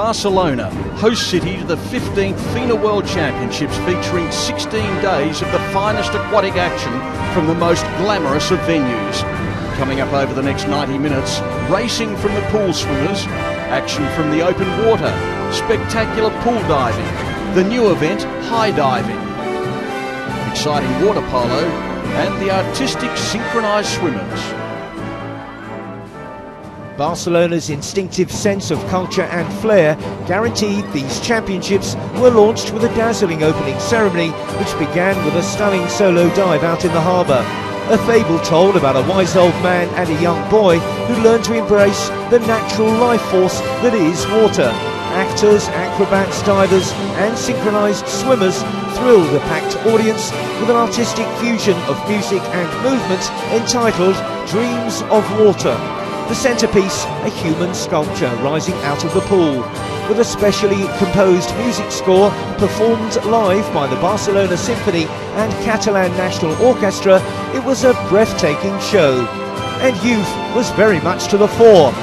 Barcelona, host city to the 15th FINA World Championships, featuring 16 days of the finest aquatic action from the most glamorous of venues. Coming up over the next 90 minutes, racing from the pool swimmers, action from the open water, spectacular pool diving, the new event, high diving, exciting water polo, and the artistic synchronised swimmers. Barcelona's instinctive sense of culture and flair guaranteed these championships were launched with a dazzling opening ceremony which began with a stunning solo dive out in the harbour. A fable told about a wise old man and a young boy who learned to embrace the natural life force that is water. Actors, acrobats, divers and synchronised swimmers thrilled the packed audience with an artistic fusion of music and movement entitled Dreams of Water. The centrepiece, a human sculpture rising out of the pool. With a specially composed music score performed live by the Barcelona Symphony and Catalan National Orchestra, it was a breathtaking show. And youth was very much to the fore.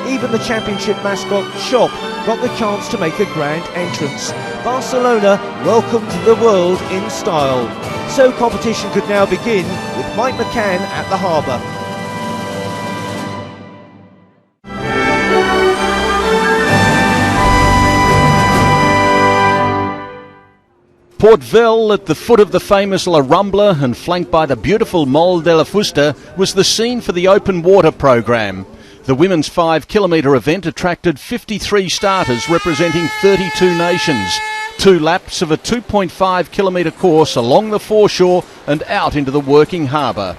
Even the championship mascot Shop got the chance to make a grand entrance. Barcelona welcomed the world in style. So competition could now begin with Mike McCann at the harbour. Port Vell, at the foot of the famous La Rambla and flanked by the beautiful Mol de la Fusta, was the scene for the open water program. The women's 5 kilometre event attracted 53 starters representing 32 nations. 2 laps of a 2.5 kilometre course along the foreshore and out into the working harbour.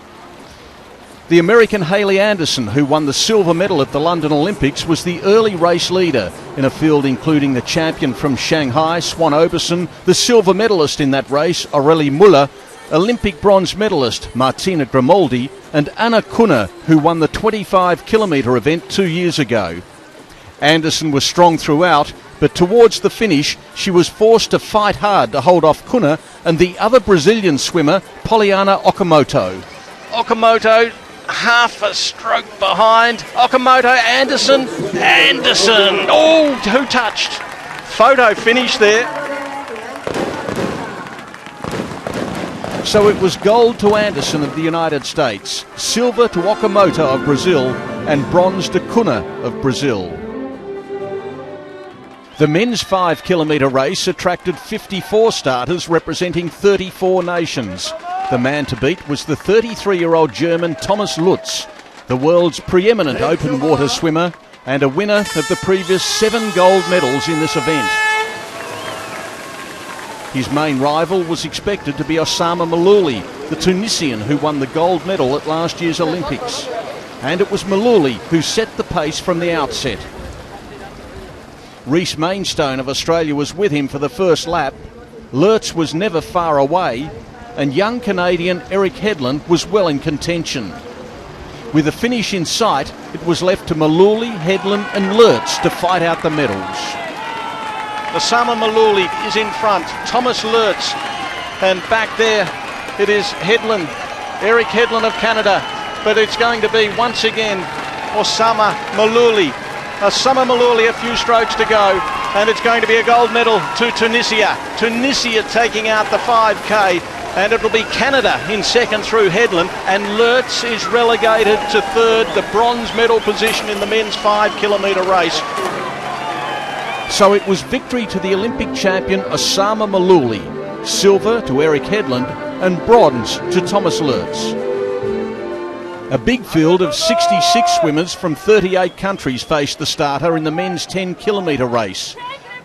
The American Hayley Anderson, who won the silver medal at the London Olympics, was the early race leader in a field including the champion from Shanghai, Swan Oberson, the silver medalist in that race, Aurelie Muller, Olympic bronze medalist Martina Grimaldi, and Anna Kunner, who won the 25 kilometre event 2 years ago. Anderson was strong throughout, but towards the finish she was forced to fight hard to hold off Kunner and the other Brazilian swimmer, Poliana Okamoto. Okamoto half a stroke behind. Okamoto, Anderson. Oh, who touched? Photo finish there. So it was gold to Anderson of the United States, silver to Okamoto of Brazil, and bronze to Kunner of Brazil. The men's 5 kilometre race attracted 54 starters representing 34 nations. The man to beat was the 33-year-old German Thomas Lutz, the world's preeminent open water swimmer and a winner of the previous 7 gold medals in this event. His main rival was expected to be Osama Malouli, the Tunisian who won the gold medal at last year's Olympics. And it was Malouli who set the pace from the outset. Rhys Mainstone of Australia was with him for the first lap. Lutz was never far away, and young Canadian Eric Hedlund was well in contention. With the finish in sight, it was left to Malouli, Hedlund and Lutz to fight out the medals. Osama Malouli is in front, Thomas Lutz, and back there it is Hedlund, Eric Hedlund of Canada, but it's going to be once again Osama Malouli. Osama Malouli, a few strokes to go, and it's going to be a gold medal to Tunisia. Tunisia taking out the 5K, and it'll be Canada in second through Hedlund, and Lutz is relegated to third, the bronze medal position in the men's 5 kilometre race. So it was victory to the Olympic champion Osama Malouli, silver to Eric Hedlund, and bronze to Thomas Lutz. A big field of 66 swimmers from 38 countries faced the starter in the men's 10 kilometre race.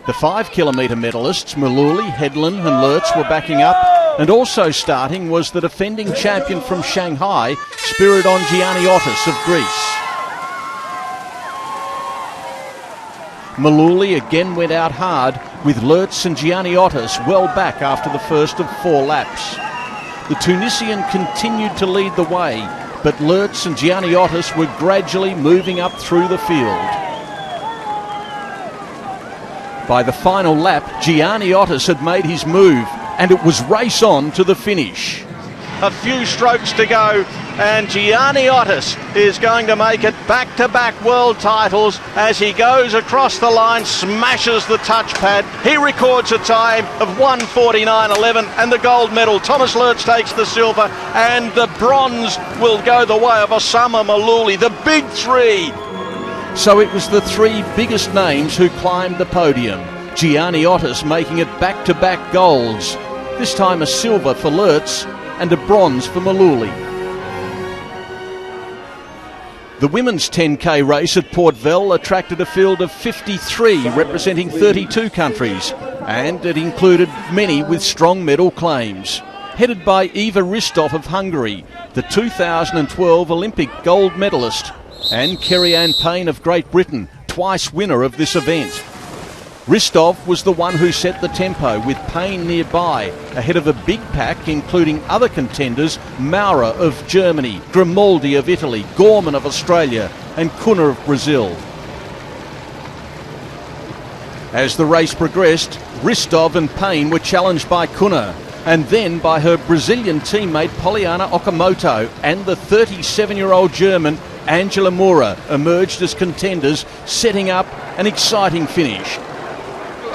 The 5 kilometre medalists, Malouli, Hedlund and Lutz, were backing up, and also starting was the defending champion from Shanghai, Spiridon Gianniotis of Greece. Malouli again went out hard, with Lutz and Gianniotis well back after the first of 4 laps. The Tunisian continued to lead the way, but Lutz and Gianniotis were gradually moving up through the field. By the final lap, Gianniotis had made his move, and it was race on to the finish. A few strokes to go, and Gianni Otis is going to make it back-to-back world titles as he goes across the line, smashes the touchpad. He records a time of 1:49.11 and the gold medal. Thomas Lertz takes the silver, and the bronze will go the way of Osama Maluli, the big three. So it was the three biggest names who climbed the podium. Gianni Otis making it back-to-back golds, this time a silver for Lertz and a bronze for Maluli. The women's 10k race at Port Vell attracted a field of 53 representing 32 countries, and it included many with strong medal claims. Headed by Eva Ristov of Hungary, the 2012 Olympic gold medalist, and Kerry-Anne Payne of Great Britain, twice winner of this event. Ristov was the one who set the tempo, with Payne nearby, ahead of a big pack including other contenders, Maurer of Germany, Grimaldi of Italy, Gorman of Australia and Cunha of Brazil. As the race progressed, Ristov and Payne were challenged by Cunha, and then by her Brazilian teammate Poliana Okamoto, and the 37-year-old German Angela Mura emerged as contenders, setting up an exciting finish.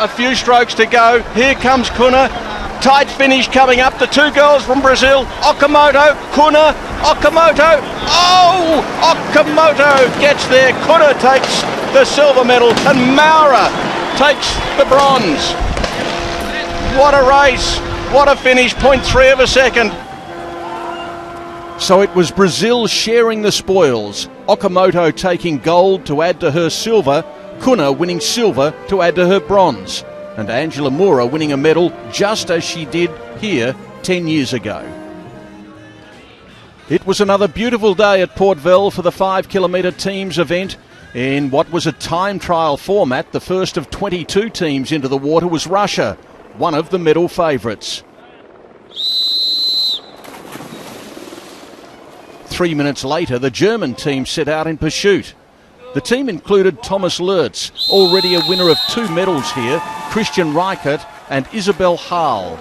A few strokes to go. Here comes Cunha. Tight finish coming up. The two girls from Brazil. Okamoto, Cunha, Okamoto. Oh! Okamoto gets there. Cunha takes the silver medal and Maurer takes the bronze. What a race. What a finish. 0.3 of a second. So it was Brazil sharing the spoils. Okamoto taking gold to add to her silver, Cunha winning silver to add to her bronze, and Angela Mura winning a medal just as she did here 10 years ago. It was another beautiful day at Port Vell for the 5 kilometre teams event. In what was a time trial format, the first of 22 teams into the water was Russia, one of the medal favourites. 3 minutes later, the German team set out in pursuit. The team included Thomas Lertz, already a winner of 2 medals here, Christian Reichert and Isabel Hall.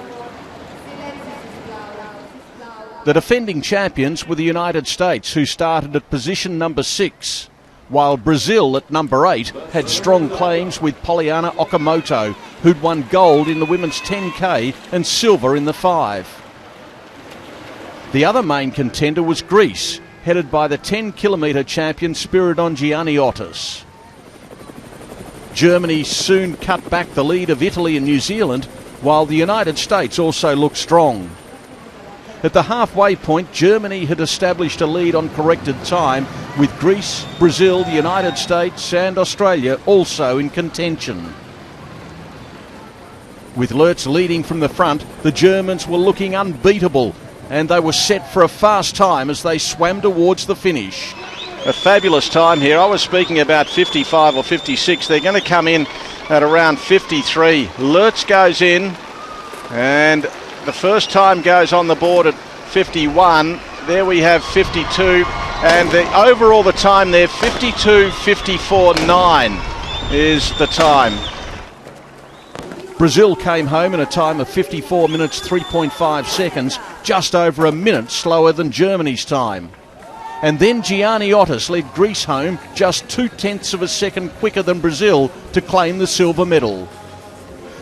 The defending champions were the United States, who started at position number 6, while Brazil at number 8 had strong claims with Poliana Okamoto, who'd won gold in the women's 10k and silver in the 5. The other main contender was Greece, headed by the 10 kilometre champion Spiridon Gianni Otis. Germany soon cut back the lead of Italy and New Zealand, while the United States also looked strong. At the halfway point, Germany had established a lead on corrected time, with Greece, Brazil, the United States and Australia also in contention. With Lertz leading from the front, the Germans were looking unbeatable, and they were set for a fast time as they swam towards the finish. A fabulous time here. I was speaking about 55 or 56. They're going to come in at around 53. Lertz goes in, and the first time goes on the board at 51. There we have 52, and the overall the time there, 52:54.9 is the time. Brazil came home in a time of 54 minutes 3.5 seconds, just over a minute slower than Germany's time. And then Gianni Otis led Greece home just 0.2 of a second quicker than Brazil to claim the silver medal.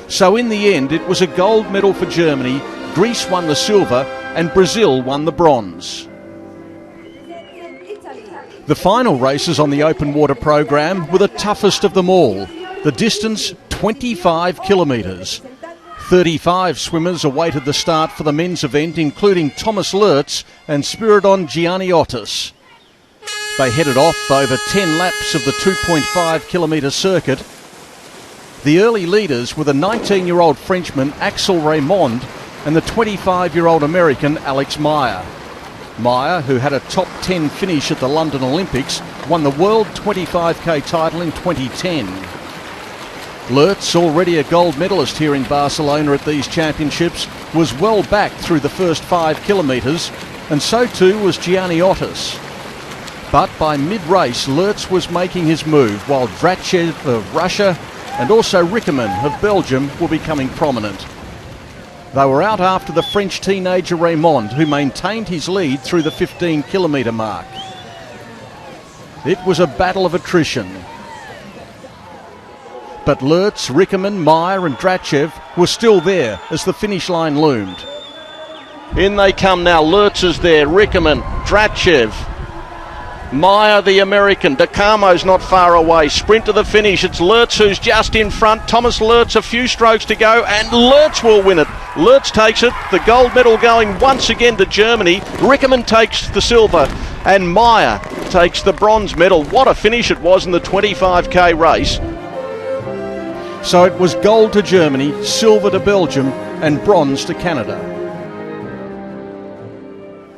So in the end, it was a gold medal for Germany, Greece won the silver and Brazil won the bronze. The final races on the open water program were the toughest of them all. The distance, 25 kilometres. 35 swimmers awaited the start for the men's event, including Thomas Lertz and Spiridon Gianni Otis. They headed off over 10 laps of the 2.5 kilometre circuit. The early leaders were the 19-year-old Frenchman Axel Raymond and the 25-year-old American Alex Meyer. Meyer, who had a top 10 finish at the London Olympics, won the World 25k title in 2010. Lertz, already a gold medalist here in Barcelona at these championships, was well back through the first 5 kilometres, and so too was Gianni Otis. But by mid-race, Lertz was making his move, while Drachev of Russia and also Rickerman of Belgium were becoming prominent. They were out after the French teenager Raymond, who maintained his lead through the 15-kilometre mark. It was a battle of attrition. But Lertz, Rickerman, Meyer and Drachev were still there as the finish line loomed. In they come now. Lertz is there, Rickerman, Drachev, Meyer the American, DeCarmo's not far away. Sprint to the finish. It's Lertz who's just in front. Thomas Lertz, a few strokes to go, and Lertz will win it. Lertz takes it. The gold medal going once again to Germany. Rickerman takes the silver, and Meyer takes the bronze medal. What a finish it was in the 25k race. So it was gold to Germany, silver to Belgium, and bronze to Canada.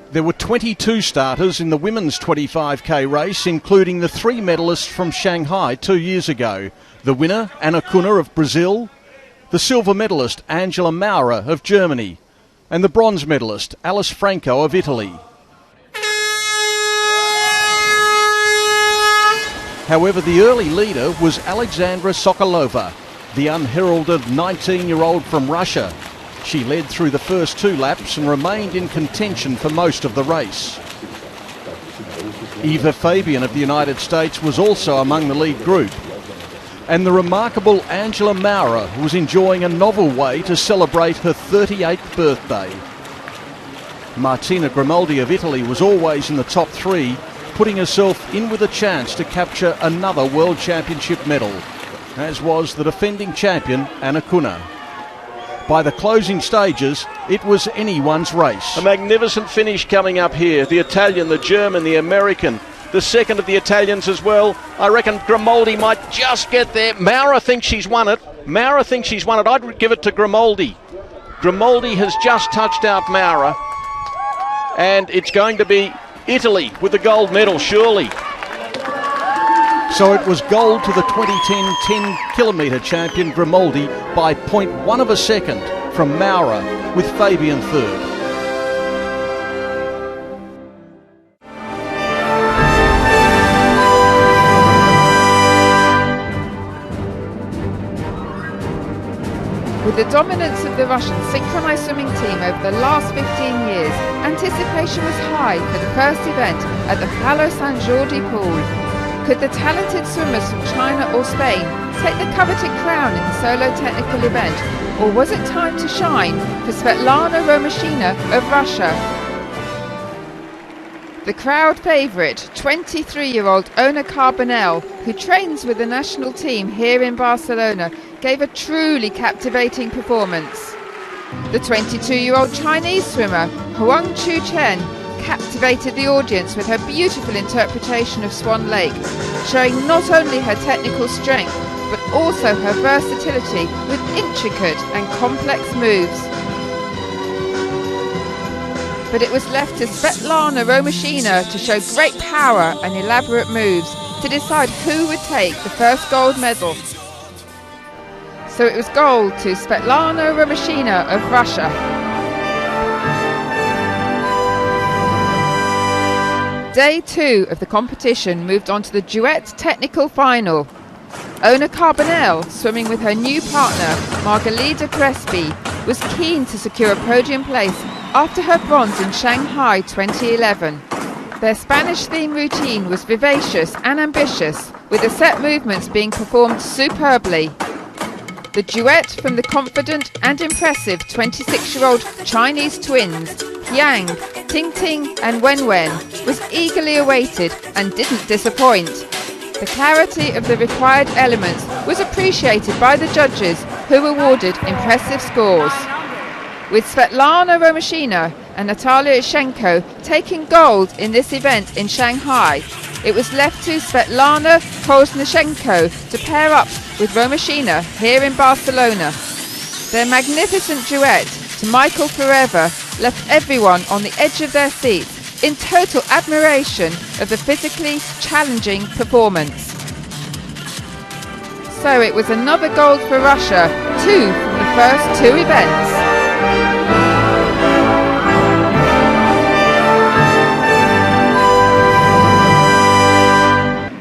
There were 22 starters in the women's 25k race, including the 3 medalists from Shanghai 2 years ago. The winner, Anna Kuna of Brazil, the silver medalist, Angela Maurer of Germany, and the bronze medalist, Alice Franco of Italy. However, the early leader was Alexandra Sokolova, the unheralded 19-year-old from Russia. She led through the first 2 laps and remained in contention for most of the race. Eva Fabian of the United States was also among the lead group. And the remarkable Angela Maurer was enjoying a novel way to celebrate her 38th birthday. Martina Grimaldi of Italy was always in the top 3, putting herself in with a chance to capture another World Championship medal, as was the defending champion Anna Kuna. By the closing stages, it was anyone's race. A magnificent finish coming up here. The Italian, the German, the American, the second of the Italians as well. I reckon Grimaldi might just get there. Maurer thinks she's won it. I'd give it to Grimaldi. Grimaldi has just touched out Maurer. And it's going to be Italy with the gold medal, surely. So it was gold to the 2010 10-kilometre champion Grimaldi by 0.1 of a second from Maurer, with Fabian third. With the dominance of the Russian synchronised swimming team over the last 15 years, anticipation was high for the first event at the Palo San Jordi pool. Could the talented swimmers from China or Spain take the coveted crown in the solo technical event, or was it time to shine for Svetlana Romashina of Russia? The crowd favourite, 23-year-old Ona Carbonell, who trains with the national team here in Barcelona, gave a truly captivating performance. The 22-year-old Chinese swimmer, Huang Chu Chen, captivated the audience with her beautiful interpretation of Swan Lake, showing not only her technical strength, but also her versatility with intricate and complex moves. But it was left to Svetlana Romashina to show great power and elaborate moves to decide who would take the first gold medal. So it was gold to Svetlana Romashina of Russia. Day 2 of the competition moved on to the duet technical final. Ona Carbonell, swimming with her new partner Margalida Crespi, was keen to secure a podium place after her bronze in Shanghai 2011. Their Spanish-themed routine was vivacious and ambitious, with the set movements being performed superbly. The duet from the confident and impressive 26-year-old Chinese twins, Yang, Ting Ting and Wen Wen, was eagerly awaited and didn't disappoint. The clarity of the required elements was appreciated by the judges, who awarded impressive scores. With Svetlana Romashina and Natalia Shenko taking gold in this event in Shanghai, it was left to Svetlana Pozhnashenko to pair up with Romashina here in Barcelona. Their magnificent duet, To Michael Forever, left everyone on the edge of their seats in total admiration of the physically challenging performance. So it was another gold for Russia, 2 from the first 2 events.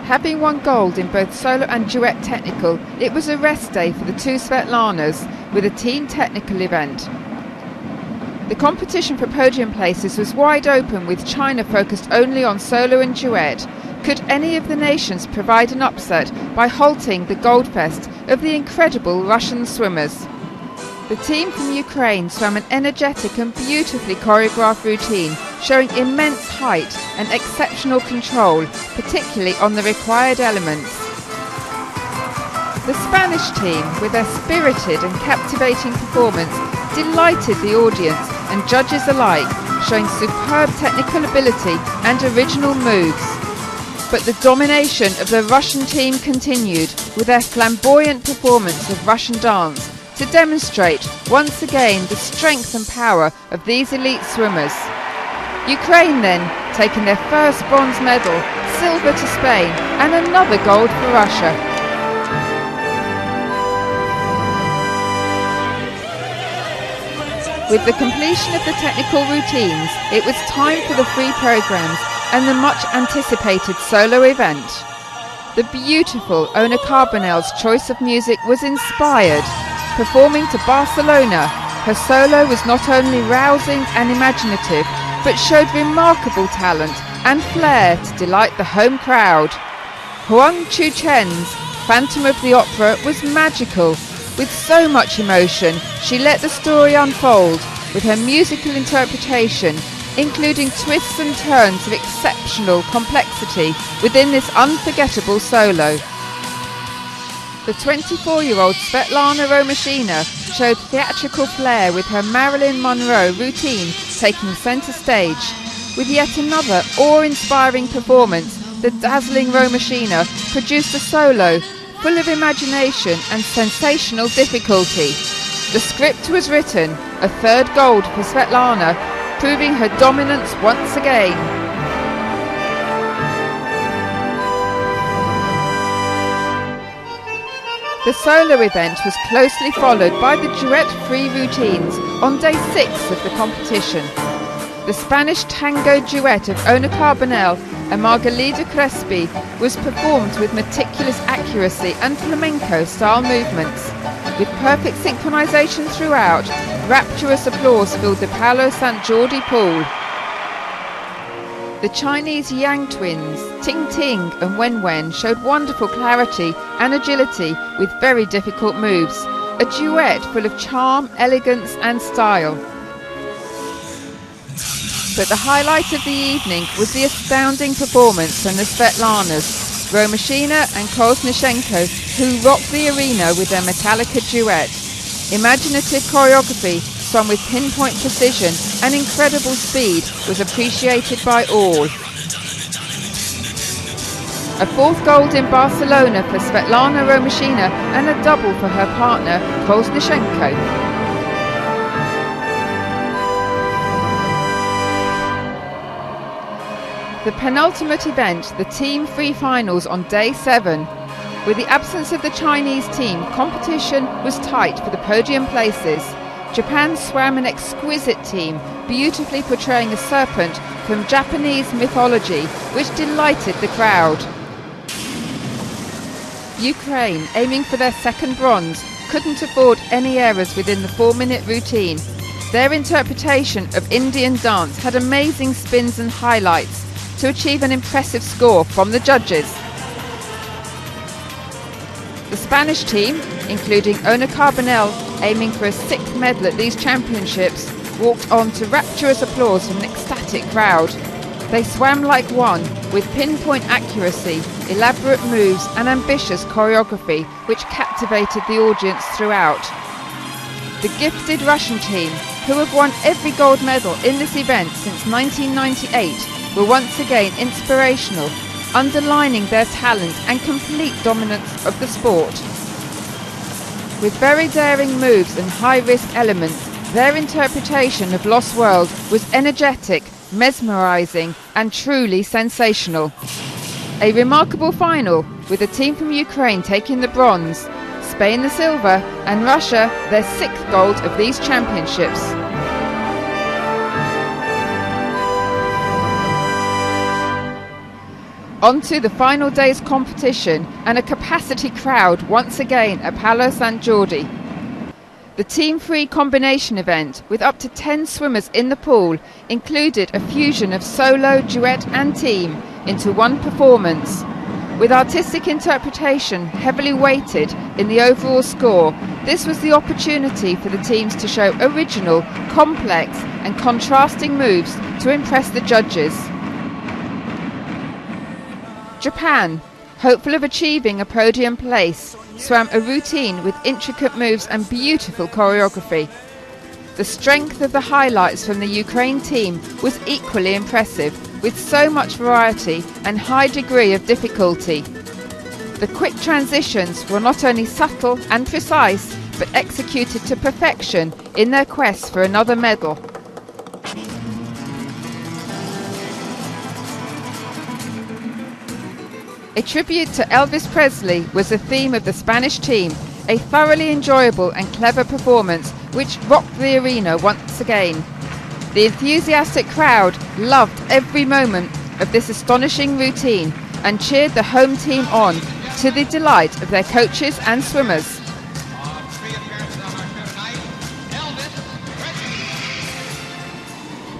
Having won gold in both solo and duet technical, it was a rest day for the two Svetlanas with a team technical event. The competition for podium places was wide open, with China focused only on solo and duet. Could any of the nations provide an upset by halting the goldfest of the incredible Russian swimmers? The team from Ukraine swam an energetic and beautifully choreographed routine, showing immense height and exceptional control, particularly on the required elements. The Spanish team, with their spirited and captivating performance, delighted the audience and judges alike, showing superb technical ability and original moves. But the domination of the Russian team continued, with their flamboyant performance of Russian dance to demonstrate once again the strength and power of these elite swimmers. Ukraine then taking their first bronze medal, silver to Spain and another gold for Russia. With the completion of the technical routines, it was time for the free programs and the much anticipated solo event. The beautiful Ona Carbonell's choice of music was inspired. Performing to Barcelona, her solo was not only rousing and imaginative, but showed remarkable talent and flair to delight the home crowd. Huang Chu-chen's Phantom of the Opera was magical. With so much emotion, she let the story unfold with her musical interpretation, including twists and turns of exceptional complexity within this unforgettable solo. The 24-year-old Svetlana Romashina showed theatrical flair with her Marilyn Monroe routine taking centre stage. With yet another awe-inspiring performance, the dazzling Romashina produced a solo full of imagination and sensational difficulty. The script was written, a third gold for Svetlana, proving her dominance once again. The solo event was closely followed by the duet free routines on day 6 of the competition. The Spanish tango duet of Ona Carbonell and Margalida Crespi was performed with meticulous accuracy and flamenco-style movements. With perfect synchronization throughout, rapturous applause filled the Palo Sant Jordi pool. The Chinese Yang twins, Ting Ting and Wen Wen, showed wonderful clarity and agility with very difficult moves, a duet full of charm, elegance and style. But the highlight of the evening was the astounding performance from the Svetlanas, Romashina and Koznishenko, who rocked the arena with their Metallica duet. Imaginative choreography, swum with pinpoint precision and incredible speed, was appreciated by all. A 4th gold in Barcelona for Svetlana Romashina and a double for her partner Koznishenko. The penultimate event, the team free finals on day 7. With the absence of the Chinese team, competition was tight for the podium places. Japan swam an exquisite team, beautifully portraying a serpent from Japanese mythology, which delighted the crowd. Ukraine, aiming for their 2nd bronze, couldn't afford any errors within the 4-minute routine. Their interpretation of Indian dance had amazing spins and highlights to achieve an impressive score from the judges. The Spanish team, including Ona Carbonell, aiming for a 6th medal at these championships, walked on to rapturous applause from an ecstatic crowd. They swam like one, with pinpoint accuracy, elaborate moves and ambitious choreography, which captivated the audience throughout. The gifted Russian team, who have won every gold medal in this event since 1998, were once again inspirational, underlining their talent and complete dominance of the sport. With very daring moves and high-risk elements, their interpretation of Lost World was energetic, mesmerising and truly sensational. A remarkable final, with the team from Ukraine taking the bronze, Spain the silver and Russia their 6th gold of these championships. On to the final day's competition and a capacity crowd once again at Palo Sant Jordi. The team-free combination event, with up to 10 swimmers in the pool, included a fusion of solo, duet and team into one performance. With artistic interpretation heavily weighted in the overall score, this was the opportunity for the teams to show original, complex and contrasting moves to impress the judges. Japan, hopeful of achieving a podium place, swam a routine with intricate moves and beautiful choreography. The strength of the highlights from the Ukraine team was equally impressive, with so much variety and high degree of difficulty. The quick transitions were not only subtle and precise, but executed to perfection in their quest for another medal. A tribute to Elvis Presley was the theme of the Spanish team, a thoroughly enjoyable and clever performance which rocked the arena once again. The enthusiastic crowd loved every moment of this astonishing routine and cheered the home team on, to the delight of their coaches and swimmers.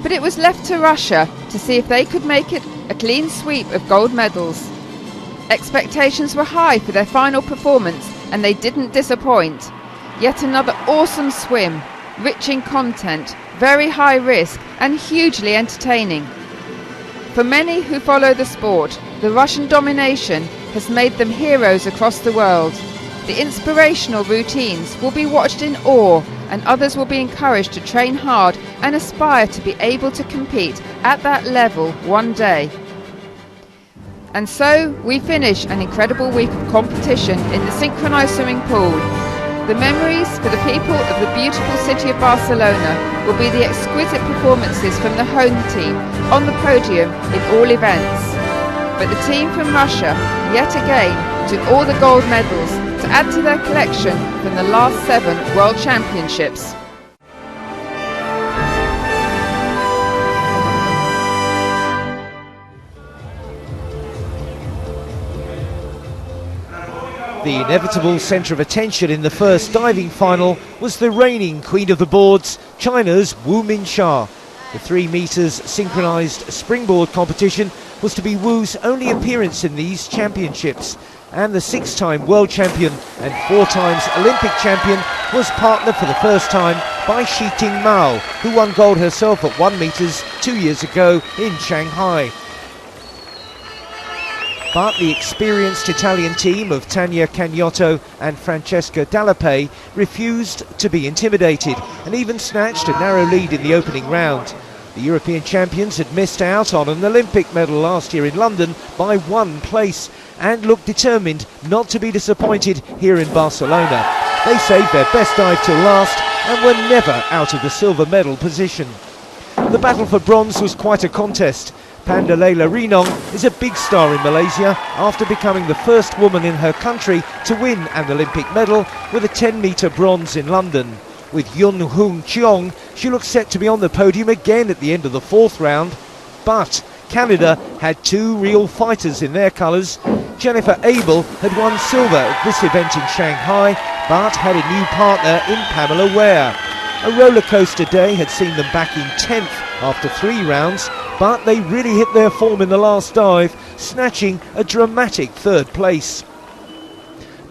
But it was left to Russia to see if they could make it a clean sweep of gold medals. Expectations were high for their final performance and they didn't disappoint. Yet another awesome swim, rich in content, very high risk and hugely entertaining. For many who follow the sport, the Russian domination has made them heroes across the world. The inspirational routines will be watched in awe and others will be encouraged to train hard and aspire to be able to compete at that level one day. And so we finish an incredible week of competition in the synchronized swimming pool. The memories for the people of the beautiful city of Barcelona will be the exquisite performances from the home team on the podium in all events. But the team from Russia, yet again, took all the gold medals to add to their collection from the last 7 World Championships. The inevitable centre of attention in the first diving final was the reigning queen of the boards, China's Wu Minxia. The 3 metres synchronised springboard competition was to be Wu's only appearance in these championships, and the 6-time world champion and 4 times Olympic champion was partnered for the first time by Xiting Mao, who won gold herself at 1 metres 2 years ago in Shanghai. But the experienced Italian team of Tania Cagnotto and Francesca Dallapé refused to be intimidated and even snatched a narrow lead in the opening round. The European champions had missed out on an Olympic medal last year in London by 1 place and looked determined not to be disappointed here in Barcelona. They saved their best dive till last and were never out of the silver medal position. The battle for bronze was quite a contest. Pandalela Rinong is a big star in Malaysia after becoming the first woman in her country to win an Olympic medal with a 10-metre bronze in London. With Yun Hung Cheong, she looks set to be on the podium again at the end of the 4th round. But Canada had 2 real fighters in their colours. Jennifer Abel had won silver at this event in Shanghai, but had a new partner in Pamela Ware. A roller coaster day had seen them back in 10th after 3 rounds, but they really hit their form in the last dive, snatching a dramatic 3rd place.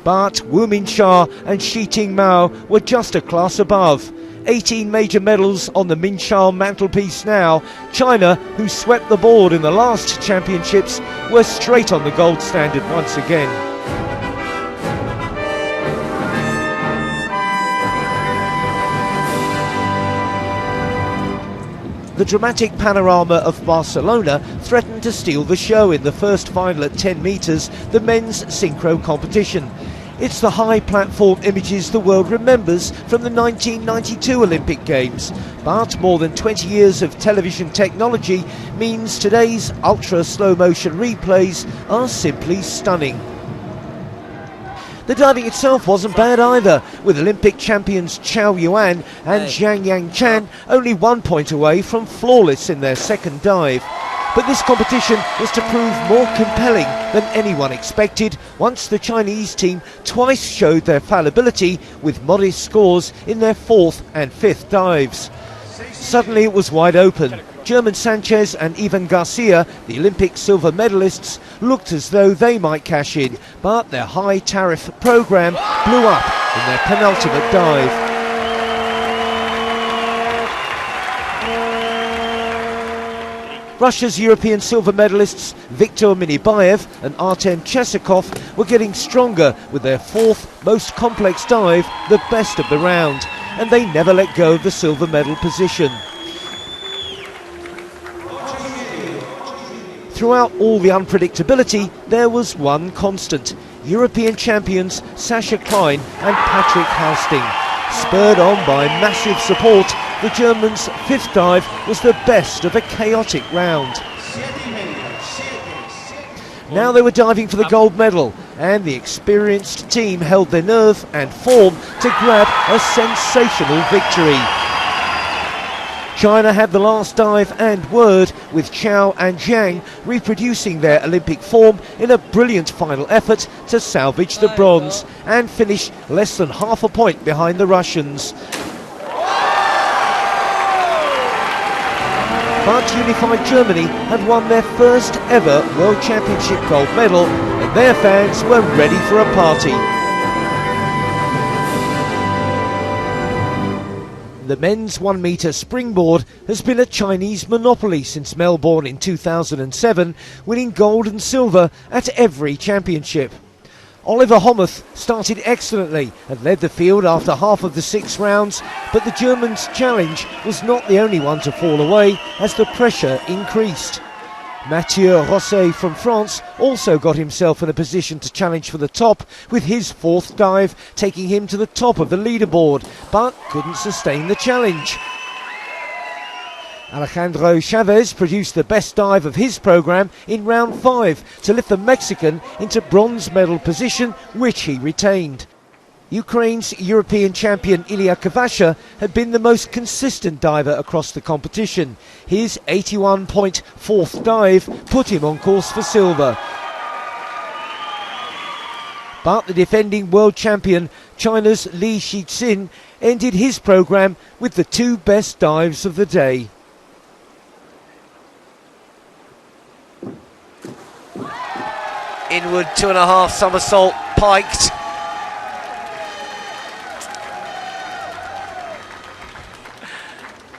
But Wu Minxia and Xiting Mao were just a class above. 18 major medals on the Minxia mantelpiece now. China, who swept the board in the last championships, were straight on the gold standard once again. The dramatic panorama of Barcelona threatened to steal the show in the first final at 10 metres, the men's synchro competition. It's the high platform images the world remembers from the 1992 Olympic Games. But more than 20 years of television technology means today's ultra slow motion replays are simply stunning. The diving itself wasn't bad either, with Olympic champions Chao Yuan and Zhang Yangchan only 1 point away from flawless in their second dive. But this competition was to prove more compelling than anyone expected once the Chinese team twice showed their fallibility with modest scores in their fourth and fifth dives. Suddenly it was wide open. German Sanchez and Ivan Garcia, the Olympic silver medalists, looked as though they might cash in, but their high-tariff programme blew up in their penultimate dive. Russia's European silver medalists Viktor Minibayev and Artem Chesakov were getting stronger with their fourth most complex dive, the best of the round, and they never let go of the silver medal position. Throughout all the unpredictability, there was one constant: European champions Sascha Klein and Patrick Halsting. Spurred on by massive support, the Germans' fifth dive was the best of a chaotic round. Now they were diving for the gold medal, and the experienced team held their nerve and form to grab a sensational victory. China had the last dive and word, with Chow and Zhang reproducing their Olympic form in a brilliant final effort to salvage the bronze and finish less than half a point behind the Russians. But unified Germany had won their first ever World Championship gold medal, and their fans were ready for a party. The men's 1 metre springboard has been a Chinese monopoly since Melbourne in 2007, winning gold and silver at every championship. Oliver Homuth started excellently and led the field after half of the 6 rounds, but the Germans' challenge was not the only one to fall away as the pressure increased. Mathieu Rosset from France also got himself in a position to challenge for the top, with his fourth dive taking him to the top of the leaderboard, but couldn't sustain the challenge. Alejandro Chavez produced the best dive of his programme in round 5 to lift the Mexican into bronze medal position, which he retained. Ukraine's European champion Ilya Kvasha had been the most consistent diver across the competition. His 81-point fourth dive put him on course for silver. But the defending world champion, China's Li Shixin, ended his programme with the 2 best dives of the day. Inward 2.5 somersault, piked.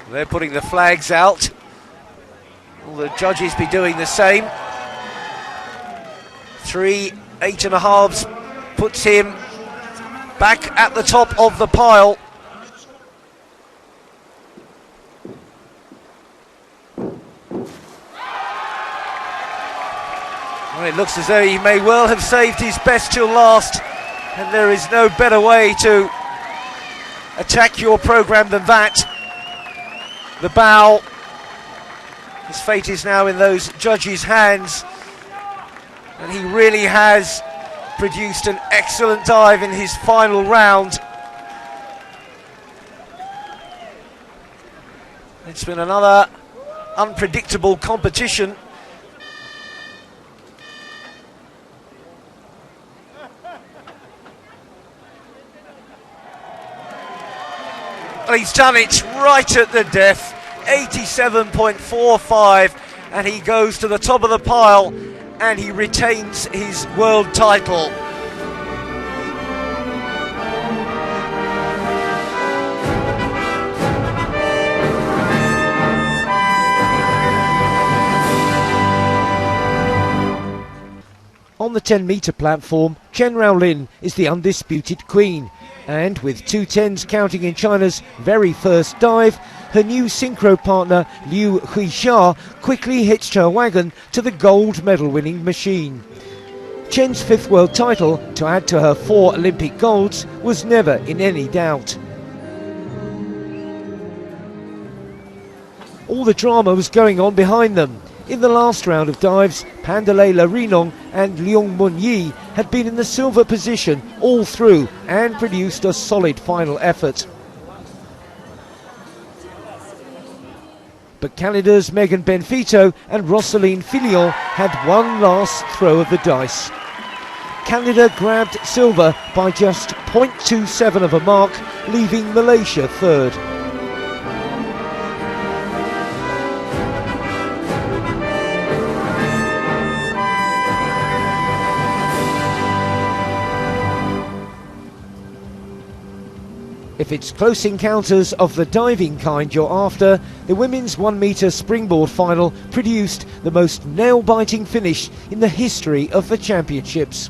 They're putting the flags out. Will the judges be doing the same? 3 8.5s puts him back at the top of the pile. Well, it looks as though he may well have saved his best till last, and there is no better way to attack your programme than that. The bow, his fate is now in those judges' hands, and he really has produced an excellent dive in his final round. It's been another unpredictable competition. He's done it right at the death, 87.45, and he goes to the top of the pile and he retains his world title. On the 10-metre platform, Chen Raolin is the undisputed queen, and with 2 10s counting in China's very first dive, her new synchro partner Liu Huixia quickly hitched her wagon to the gold medal-winning machine. Chen's 5th world title, to add to her 4 Olympic golds, was never in any doubt. All the drama was going on behind them. In the last round of dives, Pandalay Larinong and Leung Mun Yi had been in the silver position all through and produced a solid final effort. But Canada's Megan Benfito and Rosaline Fillon had one last throw of the dice. Canada grabbed silver by just 0.27 of a mark, leaving Malaysia third. If it's close encounters of the diving kind you're after, the women's 1 metre springboard final produced the most nail-biting finish in the history of the championships.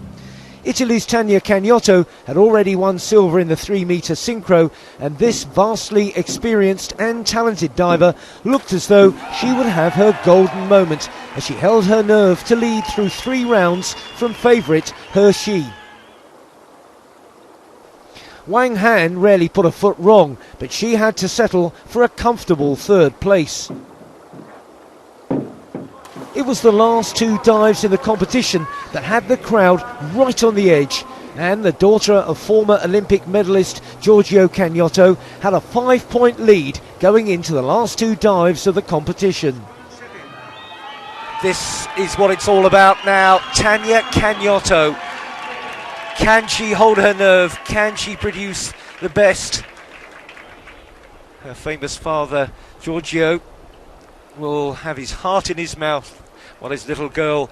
Italy's Tania Cagnotto had already won silver in the 3 metre synchro, and this vastly experienced and talented diver looked as though she would have her golden moment as she held her nerve to lead through 3 rounds from favourite He. Wang Han rarely put a foot wrong, but she had to settle for a comfortable third place. It was the last 2 dives in the competition that had the crowd right on the edge, and the daughter of former Olympic medalist Giorgio Cagnotto had a 5-point lead going into the last 2 dives of the competition. This is what it's all about now. Tania Cagnotto. Can she hold her nerve? Can she produce the best? Her famous father, Giorgio, will have his heart in his mouth while his little girl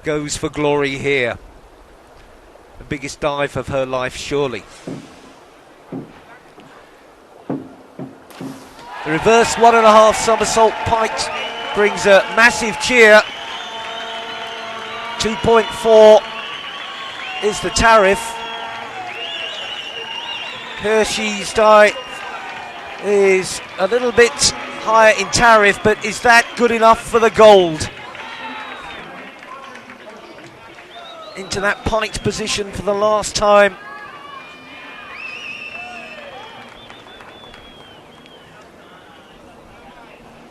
goes for glory here. The biggest dive of her life, surely. The reverse 1.5 somersault pike brings a massive cheer. 2.4 is the tariff. Hershey's dive is a little bit higher in tariff, but is that good enough for the gold? Into that piked position for the last time.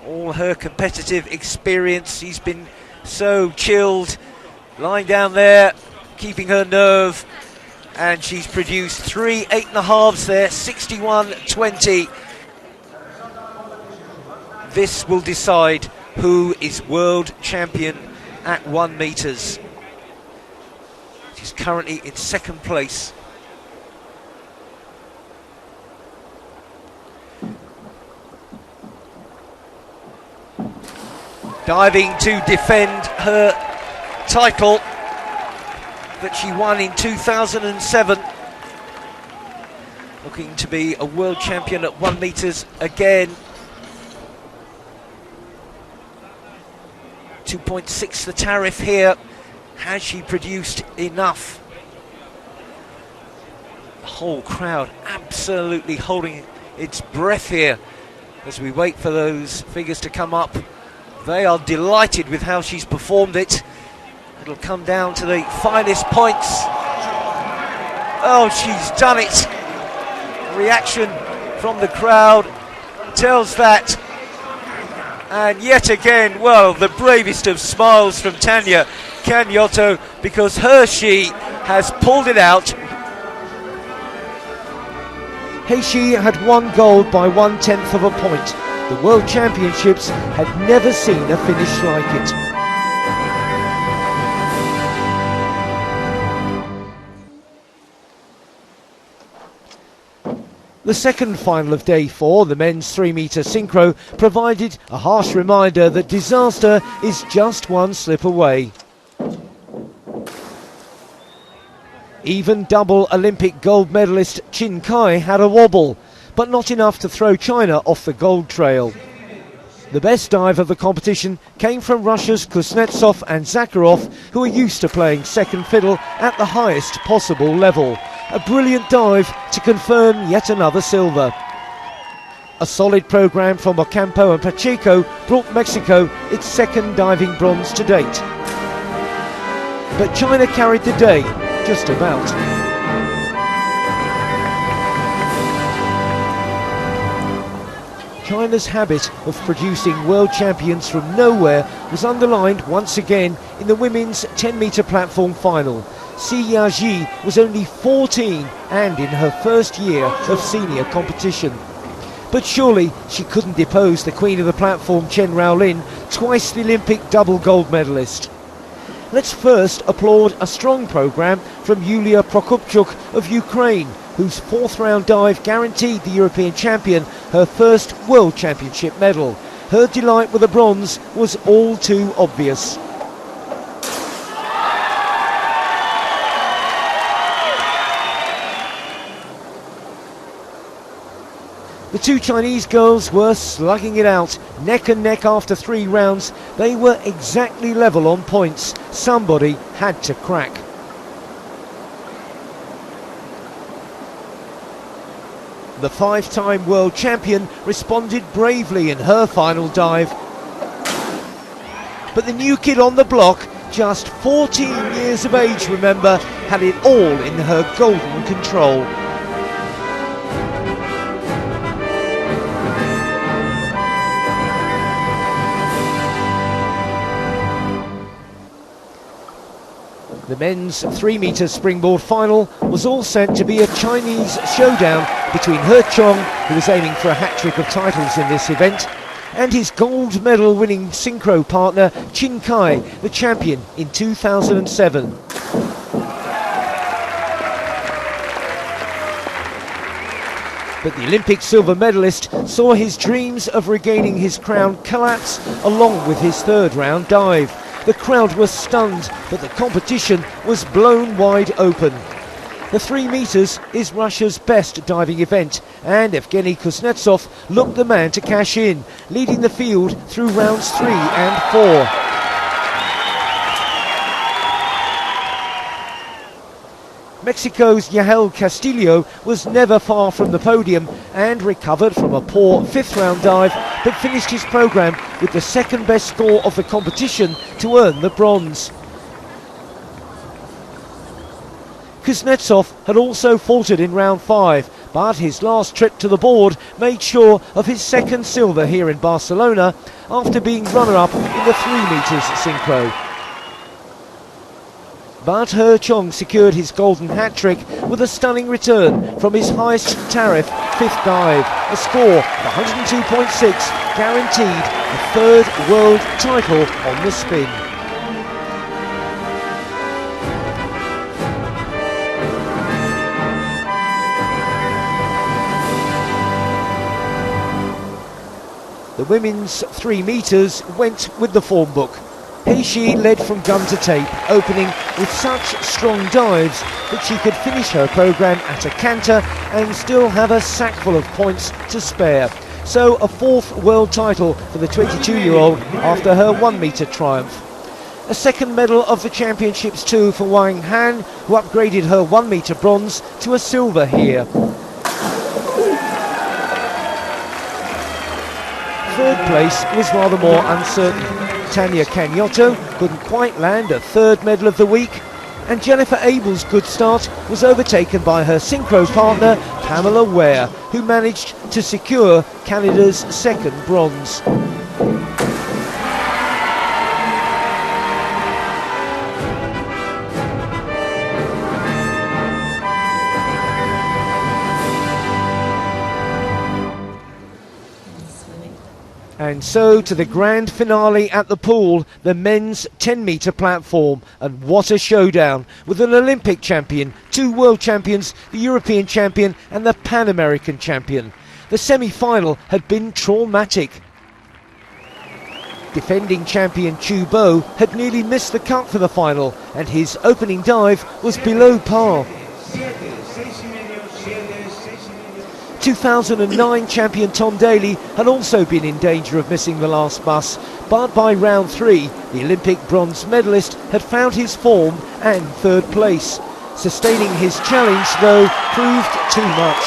All her competitive experience, she's been so chilled, lying down there, keeping her nerve, and she's produced 3 8.5s there, 61.20. This will decide who is world champion at 1 metres. She's currently in 2nd place. Diving to defend her title that she won in 2007. Looking to be a world champion at 1 metres again. 2.6 the tariff here. Has she produced enough? The whole crowd absolutely holding its breath here as we wait for those figures to come up. They are delighted with how she's performed it. It'll come down to the finest points. Oh, she's done it. Reaction from the crowd tells that. And yet again, well, the bravest of smiles from Tania Cagnotto, because Hershey has pulled it out. He had won gold by 1/10 of a point. The World Championships had never seen a finish like it. The second final of day 4, the men's 3 metre synchro, provided a harsh reminder that disaster is just one slip away. Even double Olympic gold medalist Chin Kai had a wobble, but not enough to throw China off the gold trail. The best dive of the competition came from Russia's Kuznetsov and Zakharov, who are used to playing second fiddle at the highest possible level. A brilliant dive to confirm yet another silver. A solid programme from Ocampo and Pacheco brought Mexico its 2nd diving bronze to date. But China carried the day, just about. China's habit of producing world champions from nowhere was underlined once again in the women's 10 metre platform final. Si Yaji was only 14 and in her first year of senior competition. But surely she couldn't depose the queen of the platform, Chen Raolin, twice the Olympic double gold medalist. Let's first applaud a strong programme from Yulia Prokopchuk of Ukraine, whose fourth round dive guaranteed the European champion her first World Championship medal. Her delight with the bronze was all too obvious. The two Chinese girls were slugging it out, neck and neck after 3 rounds. They were exactly level on points. Somebody had to crack. The 5-time world champion responded bravely in her final dive. But the new kid on the block, just 14 years of age, remember, had it all in her golden control. The men's 3-metre springboard final was all set to be a Chinese showdown between He Chong, who was aiming for a hat-trick of titles in this event, and his gold medal winning synchro partner Qin Kai, the champion in 2007. But the Olympic silver medalist saw his dreams of regaining his crown collapse along with his third round dive. The crowd was stunned, but the competition was blown wide open. The 3 metres is Russia's best diving event, and Evgeny Kuznetsov looked the man to cash in, leading the field through rounds 3 and 4. Mexico's Yael Castillo was never far from the podium and recovered from a poor 5th round dive, but finished his programme with the second best score of the competition to earn the bronze. Kuznetsov had also faltered in round 5, but his last trip to the board made sure of his second silver here in Barcelona after being runner-up in the 3 metres synchro. But He Chong secured his golden hat-trick with a stunning return from his highest tariff 5th dive. A score of 102.6 guaranteed a 3rd world title on the spin. The women's 3 metres went with the form book. He led from gun to tape, opening with such strong dives that she could finish her programme at a canter and still have a sack full of points to spare. So a 4th world title for the 22-year-old after her 1 metre triumph. A second medal of the championships too for Wang Han, who upgraded her 1 metre bronze to a silver here. 3rd place was rather more uncertain. Tanya Cagnotto couldn't quite land a 3rd medal of the week, and Jennifer Abel's good start was overtaken by her synchro partner Pamela Ware, who managed to secure Canada's 2nd bronze. And so to the grand finale at the pool, the men's 10-metre platform. And what a showdown, with an Olympic champion, 2 world champions, the European champion and the Pan American champion. The semi-final had been traumatic. Defending champion Chu Bo had nearly missed the cut for the final, and his opening dive was below par. 2009 champion Tom Daley had also been in danger of missing the last bus, but by round 3 the Olympic bronze medalist had found his form and 3rd place. Sustaining his challenge though proved too much.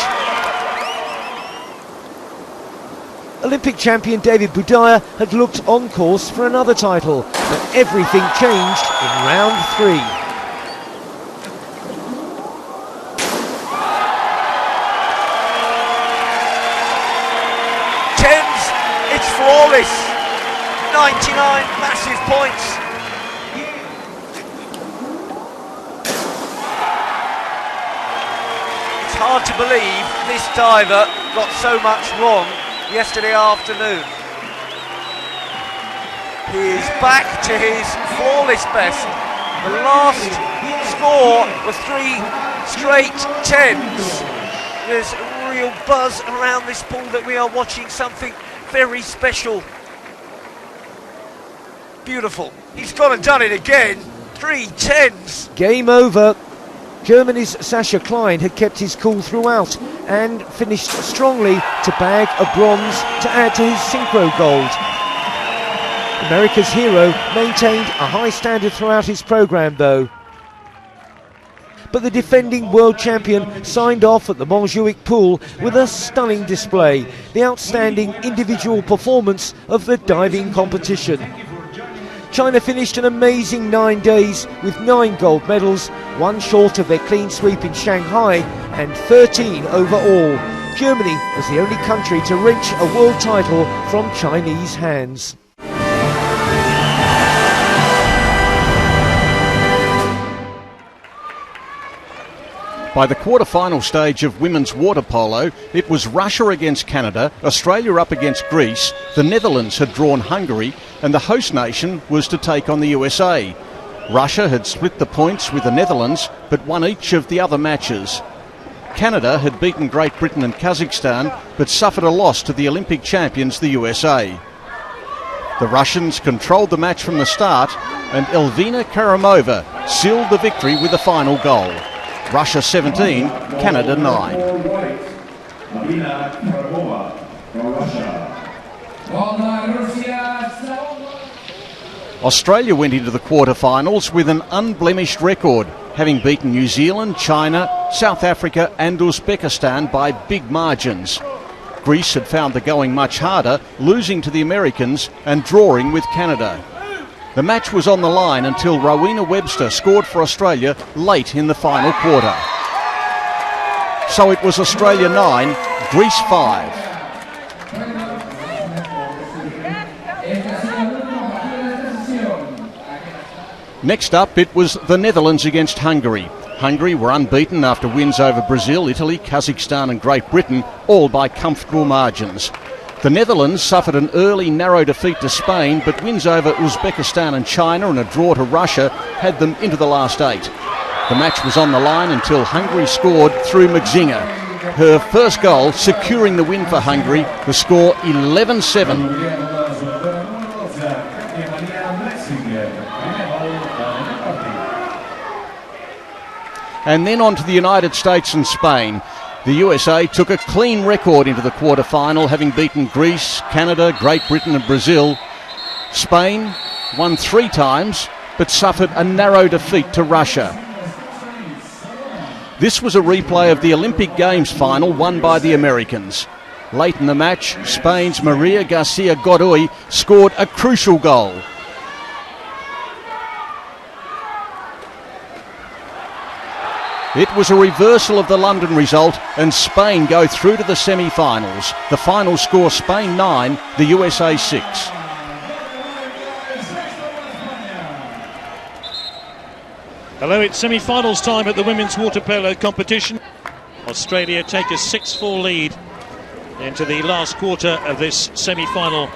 Olympic champion David Budaya had looked on course for another title, but everything changed in round 3. Flawless, 99 massive points. It's hard to believe this diver got so much wrong yesterday afternoon. He is back to his flawless best. The last score was 3 straight 10s. There's a real buzz around this pool that we are watching something very special. Beautiful. He's gone and done it again. 3 10s. Game over. Germany's Sascha Klein had kept his cool throughout and finished strongly to bag a bronze to add to his synchro gold. America's hero maintained a high standard throughout his programme though. But the defending world champion signed off at the Montjuic pool with a stunning display, the outstanding individual performance of the diving competition. China finished an amazing 9 days with 9 gold medals, 1 short of their clean sweep in Shanghai and 13 overall. Germany was the only country to wrench a world title from Chinese hands. By the quarter-final stage of women's water polo, it was Russia against Canada, Australia up against Greece, the Netherlands had drawn Hungary, and the host nation was to take on the USA. Russia had split the points with the Netherlands, but won each of the other matches. Canada had beaten Great Britain and Kazakhstan, but suffered a loss to the Olympic champions, the USA. The Russians controlled the match from the start, and Elvina Karamova sealed the victory with the final goal. Russia 17, Canada 9. Australia went into the quarter-finals with an unblemished record, having beaten New Zealand, China, South Africa and Uzbekistan by big margins. Greece had found the going much harder, losing to the Americans and drawing with Canada. The match was on the line until Rowena Webster scored for Australia late in the final quarter. So it was Australia 9, Greece 5. Next up, it was the Netherlands against Hungary. Hungary were unbeaten after wins over Brazil, Italy, Kazakhstan and Great Britain, all by comfortable margins. The Netherlands suffered an early narrow defeat to Spain, but wins over Uzbekistan and China and a draw to Russia had them into the last 8. The match was on the line until Hungary scored through Mgzinga. Her first goal securing the win for Hungary, the score 11-7. And then on to the United States and Spain. The USA took a clean record into the quarter-final, having beaten Greece, Canada, Great Britain and Brazil. Spain won 3 times, but suffered a narrow defeat to Russia. This was a replay of the Olympic Games final won by the Americans. Late in the match, Spain's Maria Garcia Godoy scored a crucial goal. It was a reversal of the London result and Spain go through to the semi-finals. The final score Spain 9, the USA 6. Hello, it's semi-finals time at the women's water polo competition. Australia take a 6-4 lead into the last quarter of this semi-final.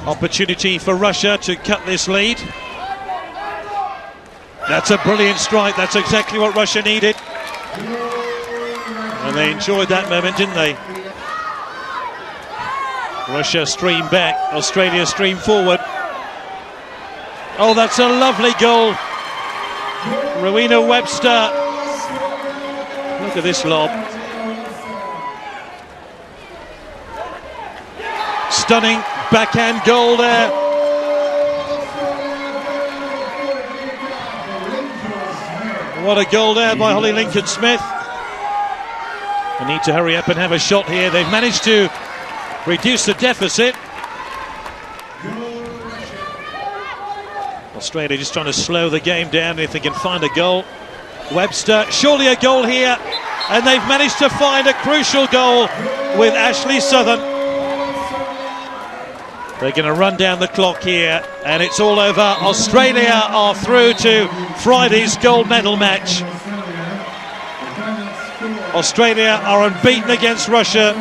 Opportunity for Russia to cut this lead. That's a brilliant strike. That's exactly what Russia needed. And they enjoyed that moment, didn't they? Russia stream back, Australia stream forward. Oh, that's a lovely goal. Rowena Webster. Look at this lob. Stunning backhand goal there. What a goal there by Holly Lincoln-Smith. They need to hurry up and have a shot here. They've managed to reduce the deficit. Australia just trying to slow the game down if they can find a goal. Webster, surely a goal here. And they've managed to find a crucial goal with Ashley Southern. They're going to run down the clock here, and it's all over. Australia are through to Friday's gold medal match. Australia are unbeaten against Russia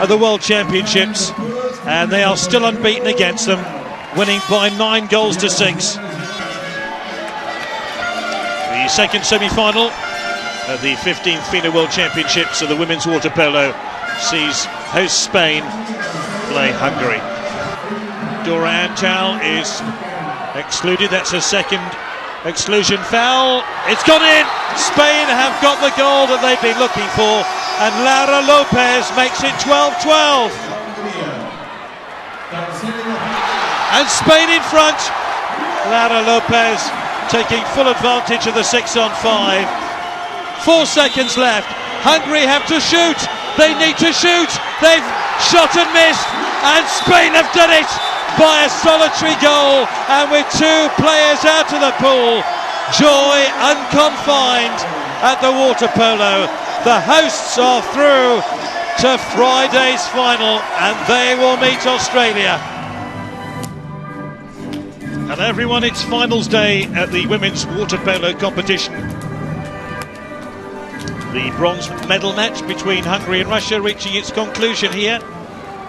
at the World Championships, and they are still unbeaten against them, winning by 9-6. The second semi-final at the 15th FINA World Championships of the women's water polo sees host Spain play Hungary. Dora Antal is excluded. That's her second exclusion foul. It's gone in. Spain have got the goal that they've been looking for, and Laura Lopez makes it 12-12. And Spain in front. Laura Lopez taking full advantage of the 6-on-5. 4 seconds left. Hungary have to shoot. They need to shoot. They've shot and missed, and Spain have done it by a solitary goal, and with 2 players out of the pool. Joy unconfined at the water polo. The hosts are through to Friday's final, and they will meet Australia. And everyone, it's finals day at the women's water polo competition. The bronze medal match between Hungary and Russia reaching its conclusion here.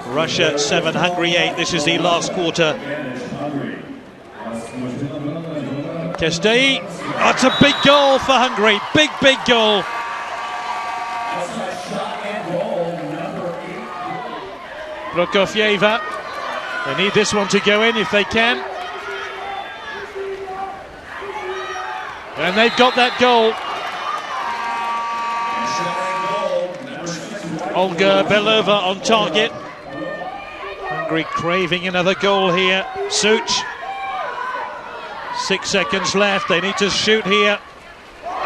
Russia 7, Hungary 8. This is the last quarter. Kestei. That's a big goal for Hungary. Big goal. Prokofjeva. They need this one to go in if they can. And they've got that goal. Olga Belova on target. Hungary craving another goal here. Such. 6 seconds left. They need to shoot here.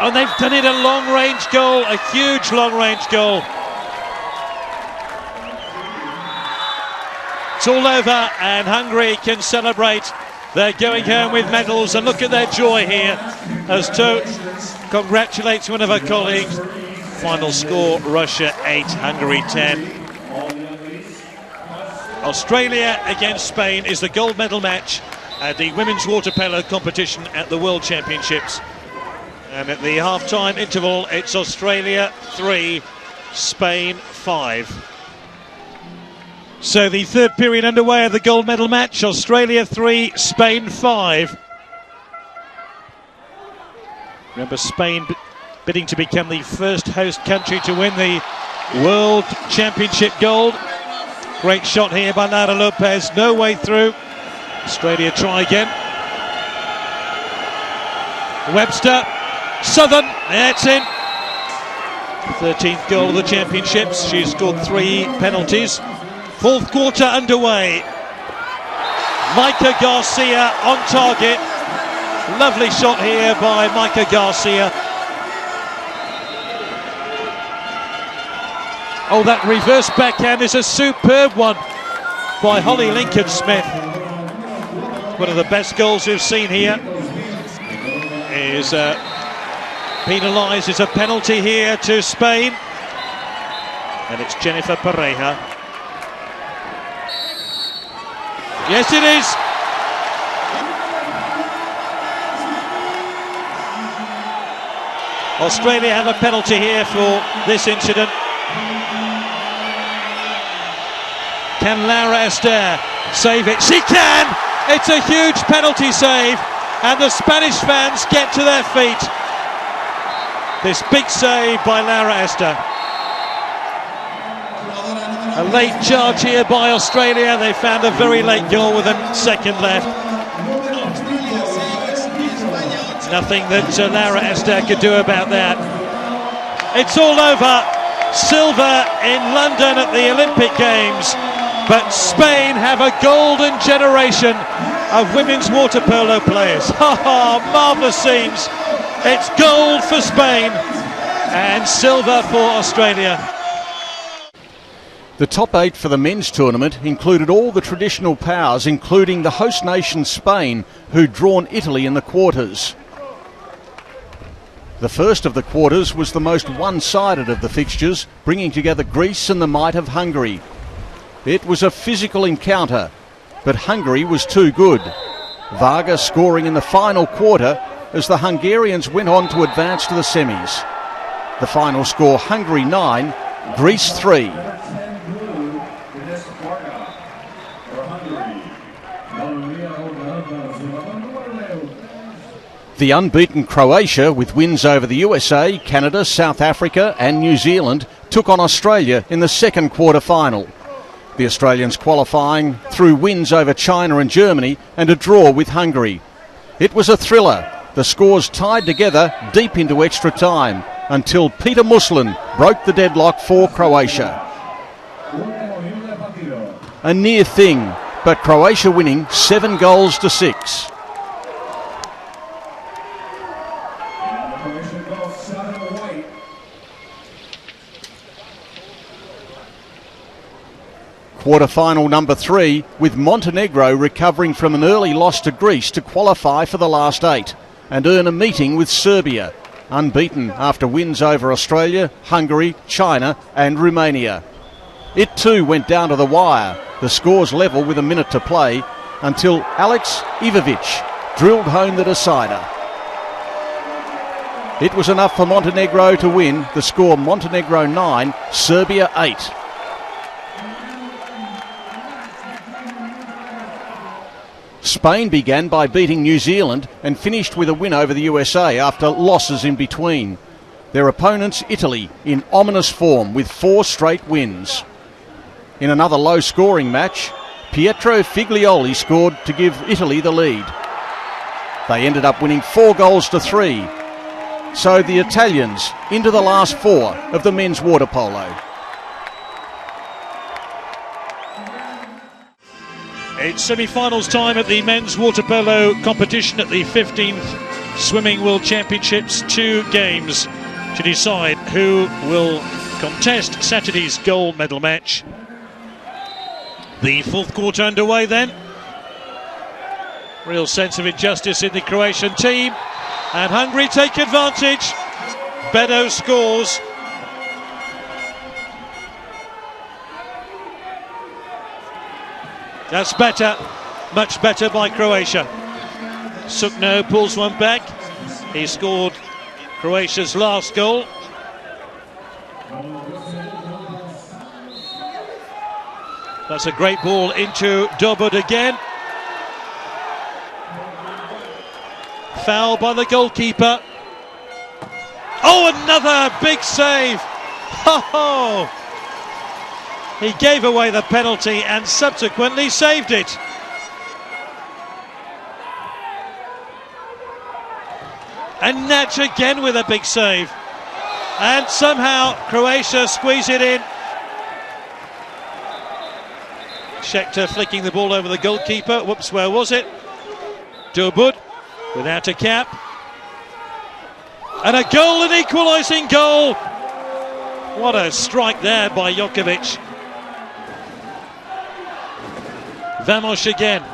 And they've done it, a long-range goal. A huge long-range goal. It's all over, and Hungary can celebrate. They're going home with medals, and look at their joy here as To congratulates one of her colleagues. Final score, Russia 8, Hungary 10. Australia against Spain is the gold medal match at the women's water polo competition at the World Championships. And at the half-time interval, it's Australia 3, Spain 5. So the third period underway of the gold medal match, Australia 3, Spain 5. Remember, Spain bidding to become the first host country to win the World Championship gold. Great shot here by Laura Lopez, no way through. Australia try again. Webster, Southern, that's in. 13th goal of the championships. She's scored 3 penalties. Fourth quarter underway. Micah Garcia on target. Lovely shot here by Micah Garcia. Oh, that reverse backhand is a superb one by Holly Lincoln-Smith. One of the best goals we've seen here. Is penalised as a penalty here to Spain. And it's Jennifer Pareja. Yes, it is. Australia have a penalty here for this incident. Can Laura Esther save it? She can! It's a huge penalty save, and the Spanish fans get to their feet. This big save by Laura Esther. A late charge here by Australia. They found a very late goal with a second left. Nothing that Laura Esther could do about that. It's all over. Silver in London at the Olympic Games. But Spain have a golden generation of women's water polo players. Marvellous scenes. It's gold for Spain and silver for Australia. The top 8 for the men's tournament included all the traditional powers, including the host nation Spain, who'd drawn Italy in the quarters. The first of the quarters was the most one-sided of the fixtures, bringing together Greece and the might of Hungary. It was a physical encounter, but Hungary was too good. Varga scoring in the final quarter as the Hungarians went on to advance to the semis. The final score, Hungary 9, Greece 3. The unbeaten Croatia, with wins over the USA, Canada, South Africa and New Zealand, took on Australia in the second quarter-final. The Australians qualifying through wins over China and Germany and a draw with Hungary. It was a thriller. The scores tied together deep into extra time until Peter Muslin broke the deadlock for Croatia. A near thing, but Croatia winning 7-6. Quarter-final number 3, with Montenegro recovering from an early loss to Greece to qualify for the last 8 and earn a meeting with Serbia, unbeaten after wins over Australia, Hungary, China and Romania. It too went down to the wire, the scores level with a minute to play, until Alex Ivovic drilled home the decider. It was enough for Montenegro to win, the score Montenegro 9, Serbia 8. Spain began by beating New Zealand and finished with a win over the USA after losses in between. Their opponents, Italy, in ominous form with 4 straight wins. In another low-scoring match, Pietro Figlioli scored to give Italy the lead. They ended up winning 4-3. So the Italians into the last 4 of the men's water polo. It's semi-finals time at the men's water polo competition at the 15th Swimming World Championships. 2 games to decide who will contest Saturday's gold medal match. The 4th quarter underway then. Real sense of injustice in the Croatian team, and Hungary take advantage. Bedo scores. That's better, much better by Croatia. Sukno pulls one back. He scored Croatia's last goal. That's a great ball into Dobud again. Foul by the goalkeeper. Oh, another big save. Ho-ho! He gave away the penalty and subsequently saved it. And Natch again with a big save. And somehow Croatia squeeze it in. Schechter flicking the ball over the goalkeeper. Whoops, where was it? Dobud without a cap. And a goal, an equalising goal. What a strike there by Jokovic. Vamos again.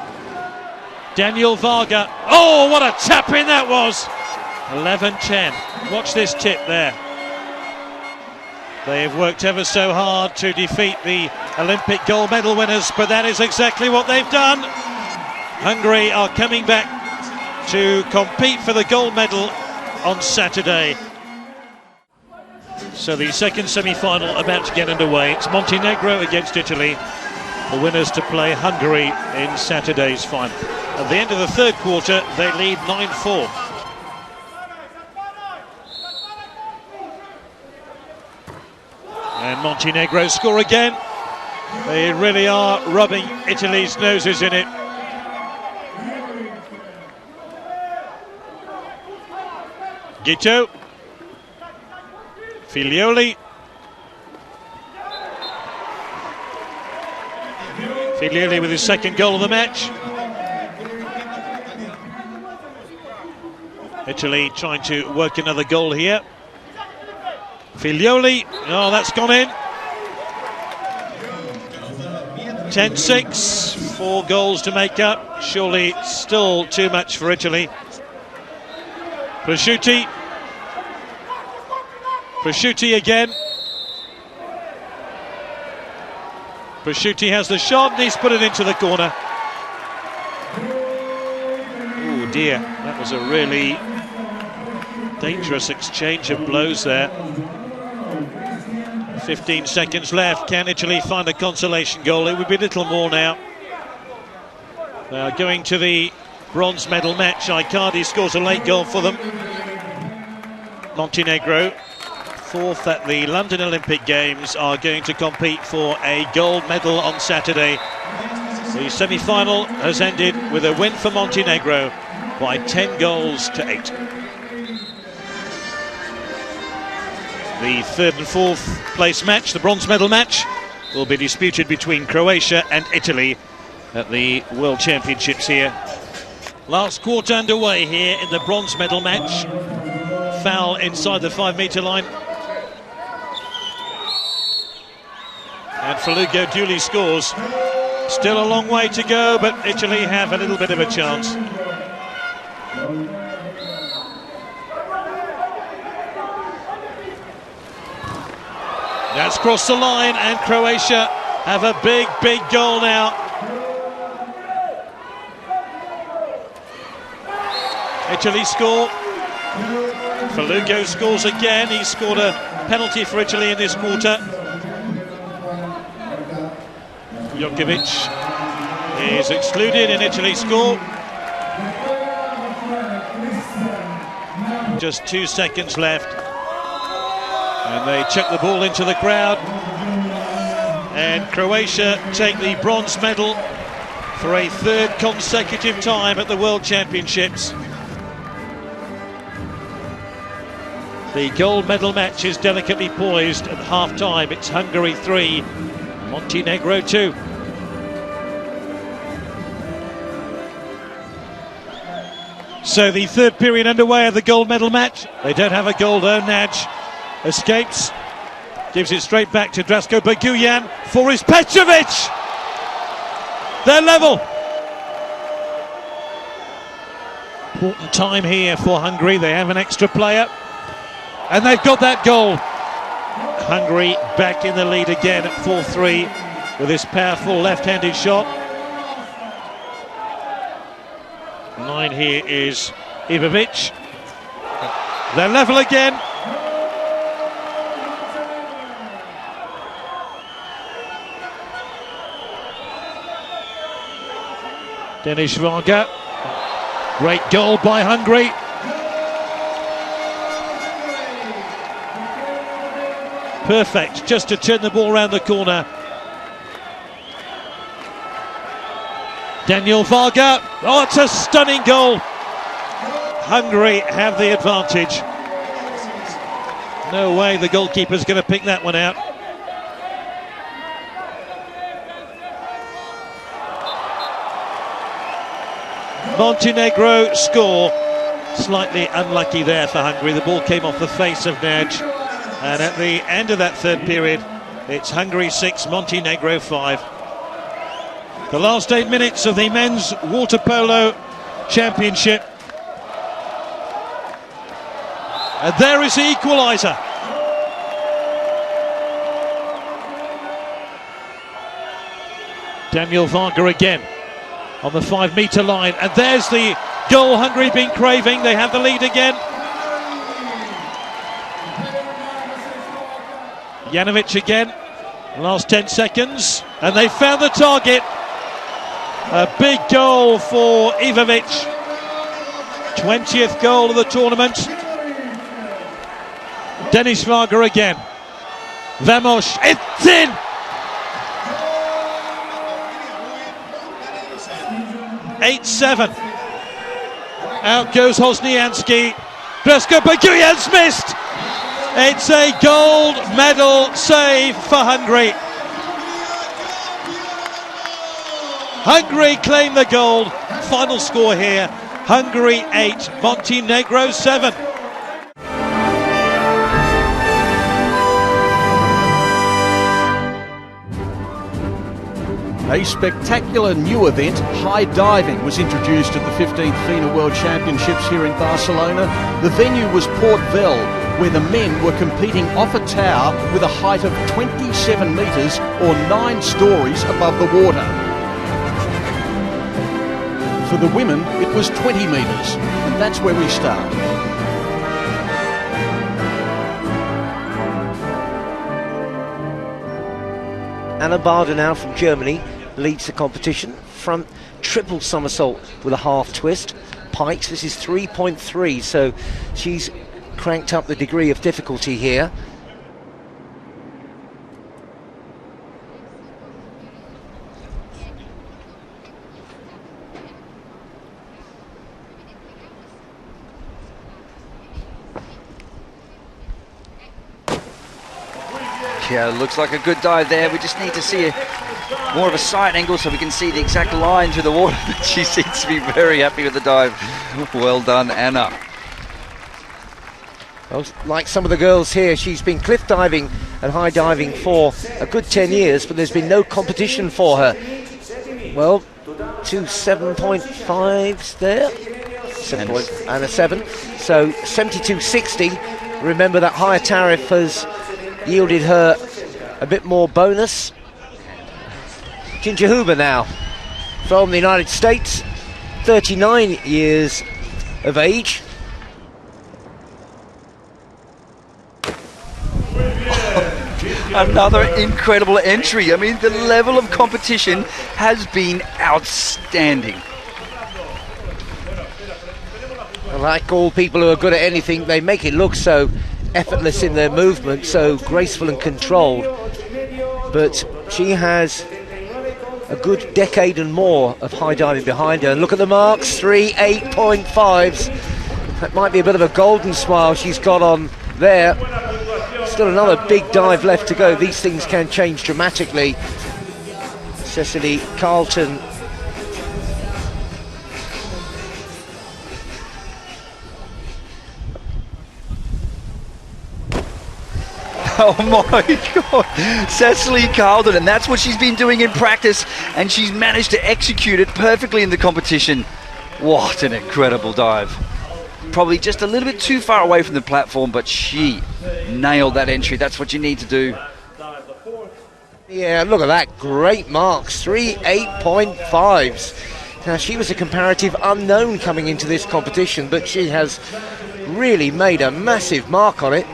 Daniel Varga. Oh, what a tap in that was. 11-10. Watch this tip there. They have worked ever so hard to defeat the Olympic gold medal winners, but that is exactly what they've done. Hungary are coming back to compete for the gold medal on Saturday. So the second semi-final about to get underway. It's Montenegro against Italy. The winners to play Hungary in Saturday's final. At the end of the 3rd quarter, they lead 9-4. And Montenegro score again. They really are rubbing Italy's noses in it. Gito. Figlioli. Figlioli with his second goal of the match. Italy trying to work another goal here. Figlioli, oh, that's gone in. 10-6, 4 goals to make up. Surely still too much for Italy. Prosciutti. Prosciutti again. Prosciutti has the shot and he's put it into the corner. Oh dear, that was a really Dangerous exchange of blows there. 15 seconds left. Can Italy find a consolation goal? It would be little more now. They are going to the bronze medal match. Icardi scores a late goal for them. Montenegro, fourth at the London Olympic Games, are going to compete for a gold medal on Saturday. The semi-final has ended with a win for Montenegro by 10 goals to 8. The third and fourth place match, the bronze medal match, will be disputed between Croatia and Italy at the World Championships here. Last quarter underway here in the bronze medal match. Foul inside the 5-metre line. And Falugo duly scores. Still a long way to go, but Italy have a little bit of a chance. That's crossed the line, and Croatia have a big, big goal now. Italy score. Falugo scores again. He scored a penalty for Italy in this quarter. Jokovic is excluded, and Italy score. Just 2 seconds left. And they chuck the ball into the crowd. And Croatia take the bronze medal for a third consecutive time at the World Championships. The gold medal match is delicately poised at half-time. It's Hungary 3, Montenegro 2. So the third period underway of the gold medal match. They don't have a goal though. Nagy escapes, gives it straight back to Drasko Boguyan for his Petrovic. They're level. Important time here for Hungary. They have an extra player, and they've got that goal. Hungary back in the lead again at 4-3 with this powerful left-handed shot. Line here is Ivovic. They're level again. Denis Varga. Great goal by Hungary. Perfect, just to turn the ball around the corner. Daniel Varga. Oh, it's a stunning goal. Hungary have the advantage. No way the goalkeeper's going to pick that one out. Montenegro score. Slightly unlucky there for Hungary. The ball came off the face of Nagy. And at the end of that third period, it's Hungary 6, Montenegro 5. The last 8 minutes of the men's water polo championship. And there is the equaliser. Daniel Varga again on the 5-metre line, and there's the goal Hungary been craving. They have the lead again. Janovic again, last 10 seconds, and they found the target. A big goal for Ivovic, 20th goal of the tournament. Denis Varga again. Vamos, it's in! (8-7). Out goes Hosnianski. Drasko Boguyan's missed. It's a gold medal save for Hungary. Hungary claim the gold. Final score here: Hungary 8, Montenegro 7. A spectacular new event, high diving, was introduced at the 15th FINA World Championships here in Barcelona. The venue was Port Vell, where the men were competing off a tower with a height of 27 metres or 9 stories above the water. For the women, it was 20 metres, and that's where we start. Anna Bader now from Germany leads the competition. Front triple somersault with a half twist. Pikes, this is 3.3, so she's cranked up the degree of difficulty here. Yeah, looks like a good dive there. We just need to see more of a side angle so we can see the exact line through the water. But she seems to be very happy with the dive. Well done, Anna. Well, like some of the girls here, she's been cliff diving and high diving for a good 10 years, but there's been no competition for her. Well, 2 7.5s there, and a 7, so 72.60. Remember that higher tariff has yielded her a bit more bonus. Ginger Huber now from the United States, 39 years of age. Another incredible entry. I mean, the level of competition has been outstanding. Like all people who are good at anything, they make it look so effortless in their movement, so graceful and controlled. But she has a good decade and more of high diving behind her. And look at the marks, 3 8.5s. That might be a bit of a golden smile she's got on there. Still another big dive left to go. These things can change dramatically. Cecily Carlton. Oh my God, Cecily Carlton, and that's what she's been doing in practice, and she's managed to execute it perfectly in the competition. What an incredible dive. Probably just a little bit too far away from the platform, but she nailed that entry. That's what you need to do. Yeah, look at that, great marks, 3 8.5s. Now, she was a comparative unknown coming into this competition, but she has really made a massive mark on it.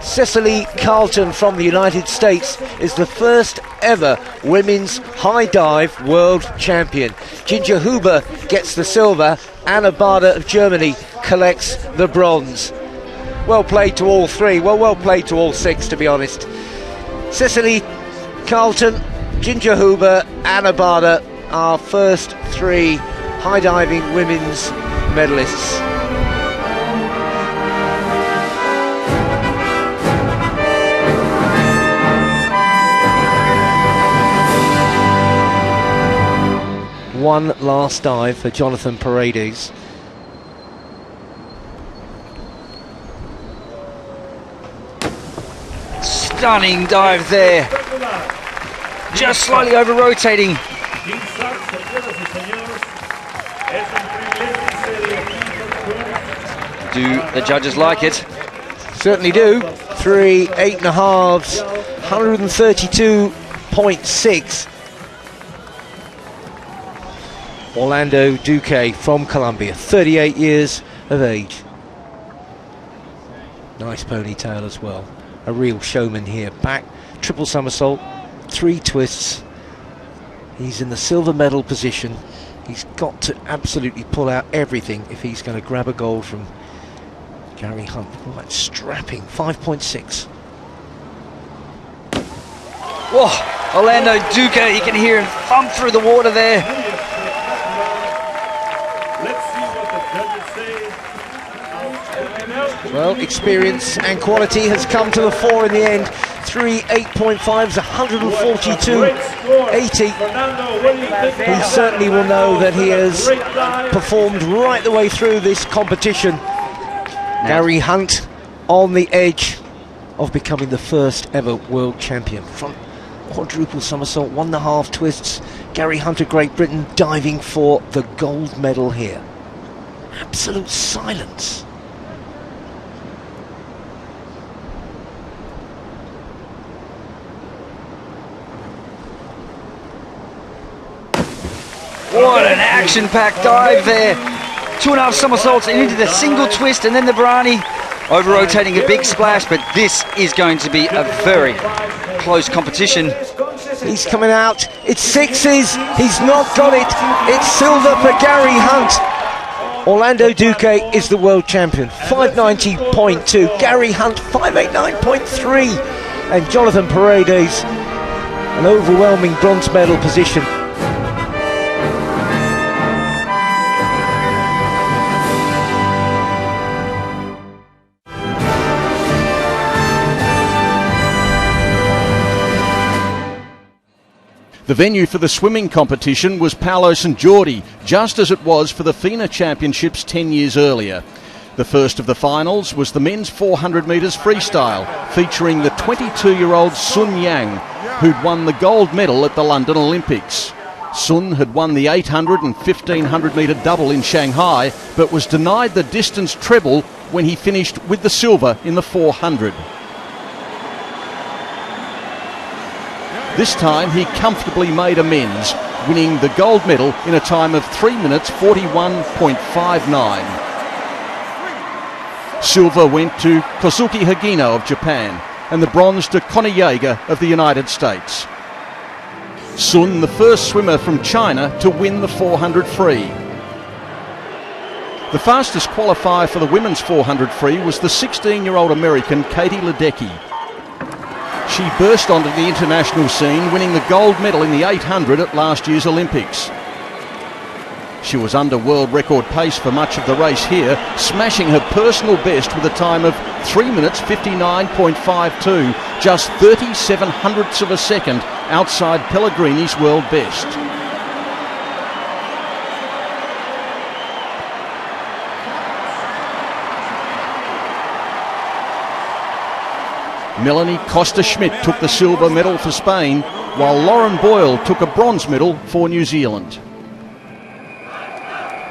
Cecily Carlton from the United States is the first ever women's high dive world champion. Ginger Huber gets the silver. Anna Bader of Germany collects the bronze. Well played to all three. Well played to all six, to be honest. Cecily Carlton, Ginger Huber, Anna Bader, our first three high diving women's medalists. One last dive for Jonathan Paredes. Stunning dive there. Just slightly over rotating. Do the judges like it? Certainly do. 3 8.5s, 132.6. Orlando Duque from Colombia, 38 years of age. Nice ponytail as well. A real showman here. Back, triple somersault, 3 twists. He's in the silver medal position. He's got to absolutely pull out everything if he's going to grab a gold from Gary Hunt. Oh, that's strapping, 5.6. Whoa, Orlando Duque, you can hear him thump through the water there. Well, experience and quality has come to the fore in the end. 3 8.5s, 142.80. He certainly will know that he has performed right the way through this competition. Gary Hunt on the edge of becoming the first ever world champion. Front quadruple somersault, 1.5 twists. Gary Hunt of Great Britain diving for the gold medal here. Absolute silence. What an action-packed dive there. 2.5 somersaults and into the single twist and then the Brani. Over-rotating a big splash, but this is going to be a very close competition. He's coming out. It's sixes. He's not got it. It's silver for Gary Hunt. Orlando Duque is the world champion. 590.2. Gary Hunt 589.3. And Jonathan Paredes, an overwhelming bronze medal position. The venue for the swimming competition was Paolo St Geordi, just as it was for the FINA Championships 10 years earlier. The first of the finals was the men's 400 metres freestyle, featuring the 22-year-old Sun Yang, who'd won the gold medal at the London Olympics. Sun had won the 800 and 1500 metre double in Shanghai, but was denied the distance treble when he finished with the silver in the 400. This time he comfortably made amends, winning the gold medal in a time of 3 minutes 41.59. Silver went to Kosuke Hagino of Japan and the bronze to Conor Jaeger of the United States. Sun, the first swimmer from China to win the 400 free. The fastest qualifier for the women's 400 free was the 16-year-old American Katie Ledecky. She burst onto the international scene, winning the gold medal in the 800 at last year's Olympics. She was under world record pace for much of the race here, smashing her personal best with a time of 3 minutes 59.52, just 37 hundredths of a second outside Pellegrini's world best. Melanie Costa-Schmidt took the silver medal for Spain, while Lauren Boyle took a bronze medal for New Zealand.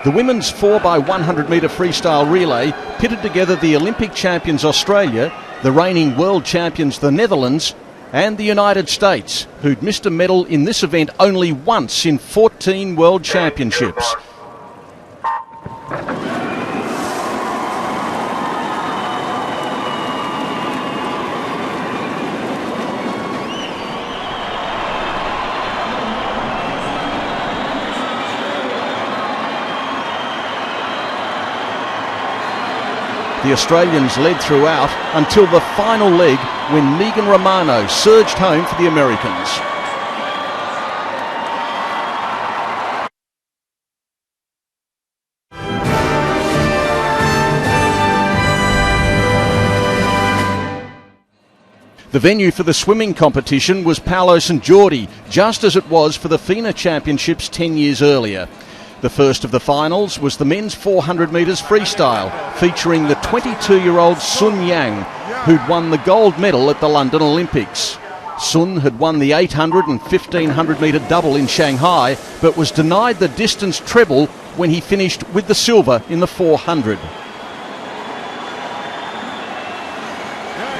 The women's 4x100 metre freestyle relay pitted together the Olympic champions Australia, the reigning world champions the Netherlands, and the United States, who'd missed a medal in this event only once in 14 world championships. The Australians led throughout until the final leg when Megan Romano surged home for the Americans. The venue for the swimming competition was Paolo St Geordi, just as it was for the FINA Championships 10 years earlier. The first of the finals was the men's 400 metres freestyle, featuring the 22-year-old Sun Yang, who'd won the gold medal at the London Olympics. Sun had won the 800 and 1500 metre double in Shanghai, but was denied the distance treble when he finished with the silver in the 400.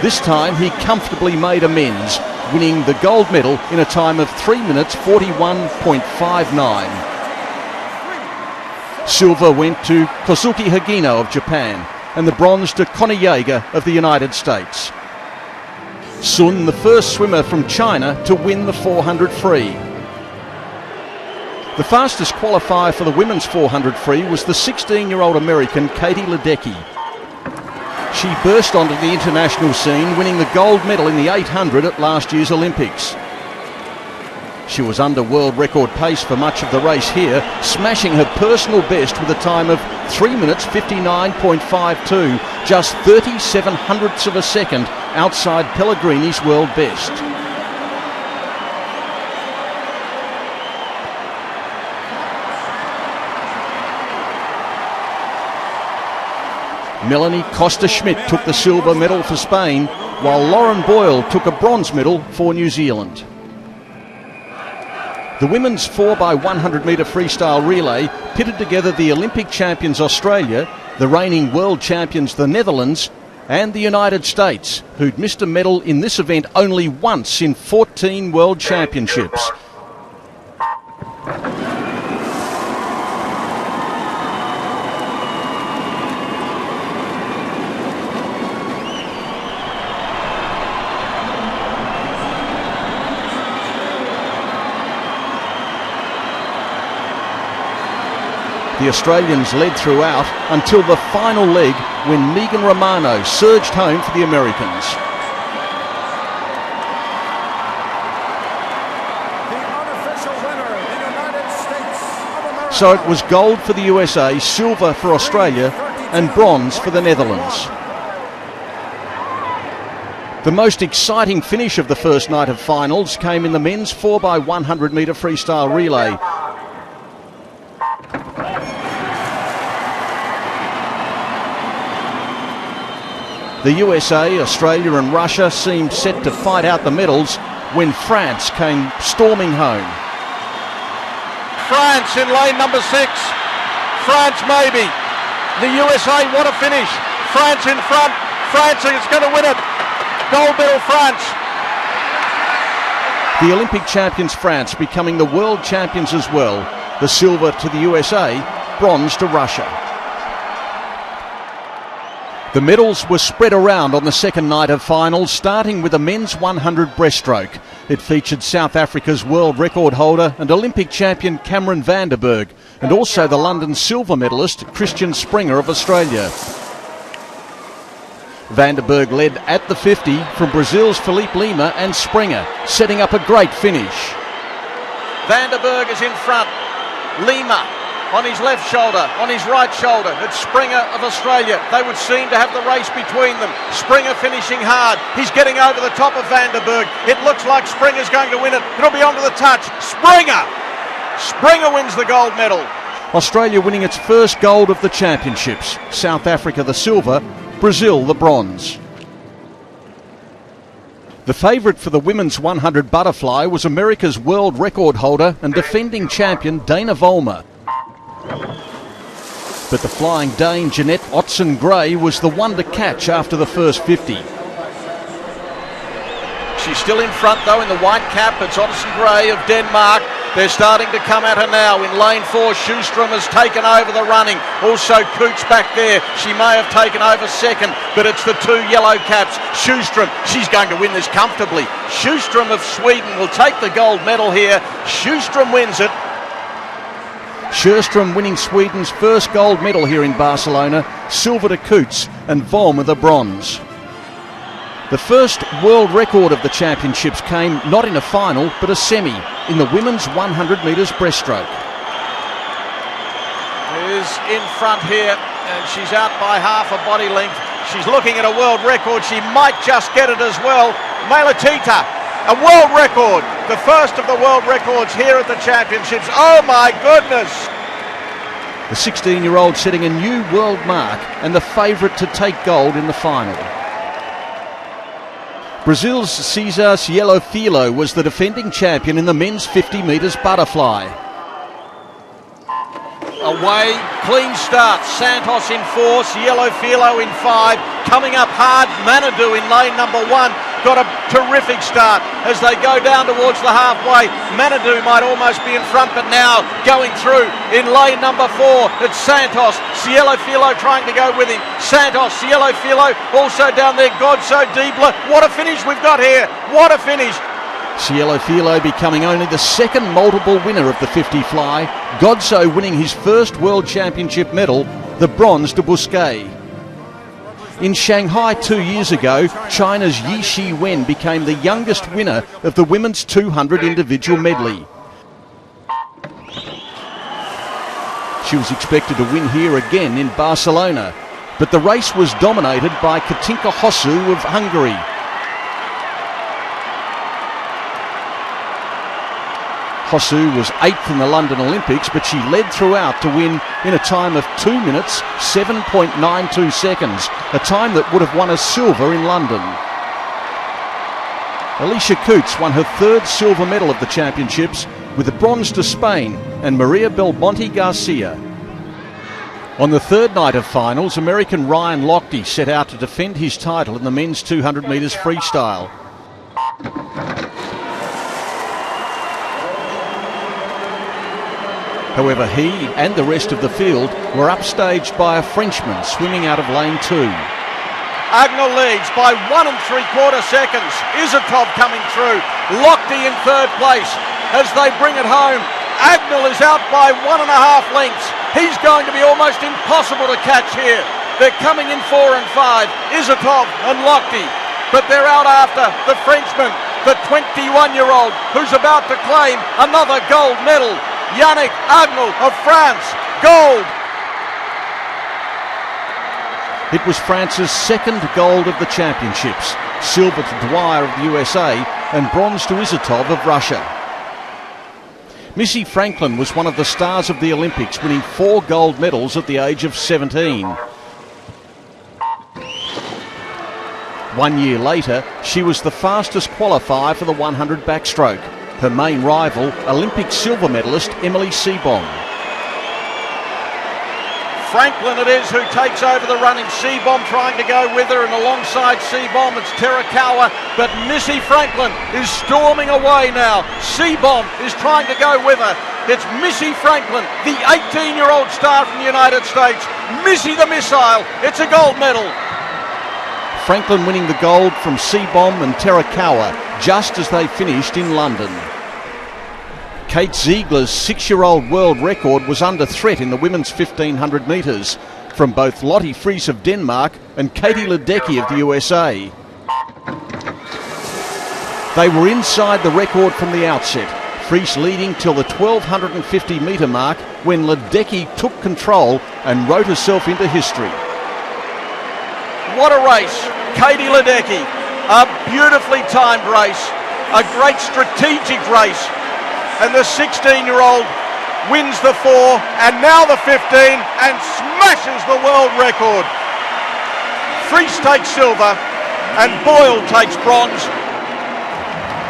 This time he comfortably made amends, winning the gold medal in a time of 3 minutes 41.59. Silver went to Kosuke Hagino of Japan and the bronze to Conor Jaeger of the United States. Sun, the first swimmer from China to win the 400 free. The fastest qualifier for the women's 400 free was the 16-year-old American Katie Ledecky. She burst onto the international scene, winning the gold medal in the 800 at last year's Olympics. She was under world record pace for much of the race here, smashing her personal best with a time of 3 minutes 59.52, just 37 hundredths of a second outside Pellegrini's world best. Melanie Costa-Schmidt took the silver medal for Spain, while Lauren Boyle took a bronze medal for New Zealand. The women's 4x100 metre freestyle relay pitted together the Olympic champions Australia, the reigning world champions the Netherlands, and the United States, who'd missed a medal in this event only once in 14 world championships. The Australians led throughout until the final leg when Megan Romano surged home for the Americans. So it was gold for the USA, silver for Australia and bronze for the Netherlands. The most exciting finish of the first night of finals came in the men's 4x100 metre freestyle relay. The USA, Australia and Russia seemed set to fight out the medals when France came storming home. France in lane number 6. France maybe. The USA, what a finish. France in front. France is going to win it. Gold medal France. The Olympic champions France becoming the world champions as well. The silver to the USA, bronze to Russia. The medals were spread around on the second night of finals, starting with the men's 100 breaststroke. It featured South Africa's world record holder and Olympic champion Cameron van der Burg, and also the London silver medalist Christian Springer of Australia. Van der Burg led at the 50 from Brazil's Felipe Lima and Springer, setting up a great finish. Van der Burg is in front. Lima on his left shoulder, on his right shoulder. It's Springer of Australia. They would seem to have the race between them. Springer finishing hard. He's getting over the top of Van der Burg. It looks like Springer's going to win it. It'll be onto the touch. Springer! Springer wins the gold medal. Australia winning its first gold of the championships. South Africa the silver, Brazil the bronze. The favourite for the women's 100 butterfly was America's world record holder and defending champion Dana Vollmer. But the flying Dane Jeanette Otsen-Gray was the one to catch after the first 50. She's still in front though in the white cap. It's Otsen-Gray of Denmark. They're starting to come at her now. In lane 4, Sjöström has taken over the running. Also Coots back there. She may have taken over second, but it's the two yellow caps. Sjöström, she's going to win this comfortably. Sjöström of Sweden will take the gold medal here. Sjöström wins it. Sjöström winning Sweden's first gold medal here in Barcelona, silver to Coots and Vollmer the bronze. The first world record of the championships came not in a final but a semi in the women's 100 metres breaststroke. Is in front here and she's out by half a body length. She's looking at a world record. She might just get it as well. Mailatita, a world record. The first of the world records here at the championships. Oh my goodness. The 16-year-old setting a new world mark and the favourite to take gold in the final. Brazil's Cesar Cielo Filho was the defending champion in the men's 50 metres butterfly. Away, clean start. Santos in 4, Cielo Filho in 5. Coming up hard, Manadou in lane number 1. Got a terrific start as they go down towards the halfway. Manadou might almost be in front, but now going through in lane number 4. It's Santos, Cielo Filho trying to go with him. Santos, Cielo Filho also down there. Godso Diebler. What a finish we've got here. What a finish. Cielo Filho becoming only the second multiple winner of the 50 fly. Godso winning his first world championship medal, the bronze to Busquet. In Shanghai 2 years ago, China's Yi Shi Wen became the youngest winner of the women's 200 individual medley. She was expected to win here again in Barcelona, but the race was dominated by Katinka Hosszu of Hungary. Hosszu was 8th in the London Olympics, but she led throughout to win in a time of 2 minutes, 7.92 seconds, a time that would have won a silver in London. Alicia Coots won her third silver medal of the championships with a bronze to Spain and Maria Belmonte Garcia. On the third night of finals, American Ryan Lochte set out to defend his title in the men's 200 metres freestyle. However, he and the rest of the field were upstaged by a Frenchman swimming out of lane 2. Agnell leads by 1 3/4 seconds. Izotov coming through. Lochte in third place as they bring it home. Agnell is out by 1.5 lengths. He's going to be almost impossible to catch here. They're coming in 4 and 5, Izotov and Lochte. But they're out after the Frenchman, the 21-year-old, who's about to claim another gold medal. Yannick Agnell of France, gold. It was France's second gold of the championships, silver to Dwyer of the USA and bronze to Izotov of Russia. Missy Franklin was one of the stars of the Olympics, winning 4 gold medals at the age of 17. 1 year later, she was the fastest qualifier for the 100 backstroke. Her main rival, Olympic silver medalist Emily Seebohm. Franklin it is who takes over the running. Seebohm trying to go with her, and alongside Seebohm it's Terakawa, but Missy Franklin is storming away now. Seebohm is trying to go with her. It's Missy Franklin, the 18-year-old star from the United States. Missy the missile. It's a gold medal. Franklin winning the gold from Seebohm and Terakawa just as they finished in London. Kate Ziegler's 6-year-old world record was under threat in the women's 1500 metres from both Lotte Friis of Denmark and Katie Ledecky of the USA. They were inside the record from the outset, Friis leading till the 1250 metre mark when Ledecky took control and wrote herself into history. What a race. Katie Ledecky, a beautifully timed race, a great strategic race, and the 16-year-old wins the 4 and now the 15 and smashes the world record. Friis takes silver and Boyle takes bronze.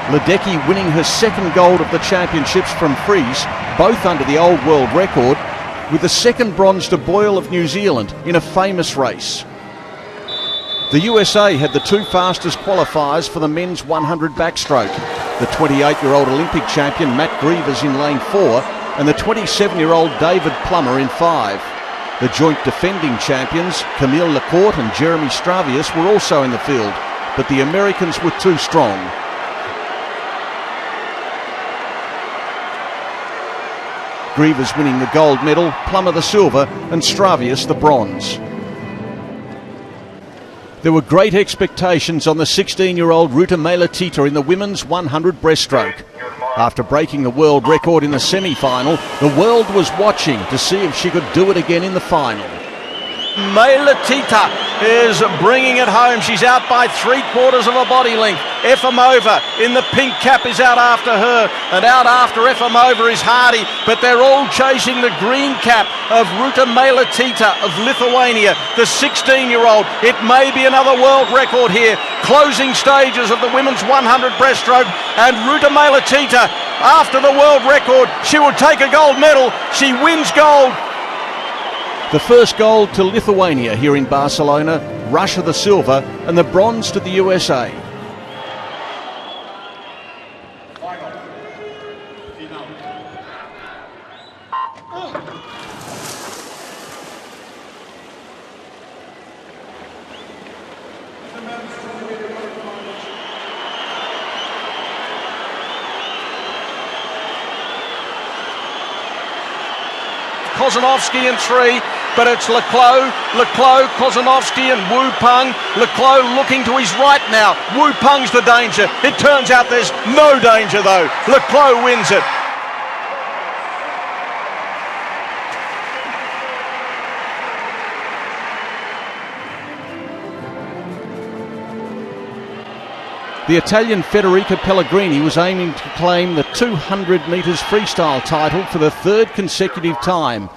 Ledecky winning her second gold of the championships from Friis, both under the old world record, with the second bronze to Boyle of New Zealand in a famous race. The USA had the 2 fastest qualifiers for the men's 100 backstroke. The 28-year-old Olympic champion Matt Grievers in lane 4 and the 27-year-old David Plummer in 5. The joint defending champions Camille Lecourt and Jeremy Stravius were also in the field, but the Americans were too strong. Grievers winning the gold medal, Plummer the silver and Stravius the bronze. There were great expectations on the 16-year-old Ruta Meiletita in the women's 100 breaststroke. After breaking the world record in the semi-final, the world was watching to see if she could do it again in the final. Meiletita is bringing it home. She's out by 3/4 of a body length. Efimova in the pink cap is out after her, and out after Efimova is Hardy, but they're all chasing the green cap of Ruta Meiletita of Lithuania, the 16-year-old. It may be another world record here. Closing stages of the women's 100 breaststroke, and Ruta Meiletita, after the world record, she will take a gold medal. She wins gold. The first gold to Lithuania here in Barcelona, Russia the silver, and the bronze to the USA. Kozanovsky in 3, but it's Leclos, Kozanovsky and Wu Peng. Leclos looking to his right now. Wu Peng's the danger. It turns out there's no danger though. Leclos wins it. The Italian Federica Pellegrini was aiming to claim the 200 metres freestyle title for the 3rd consecutive time.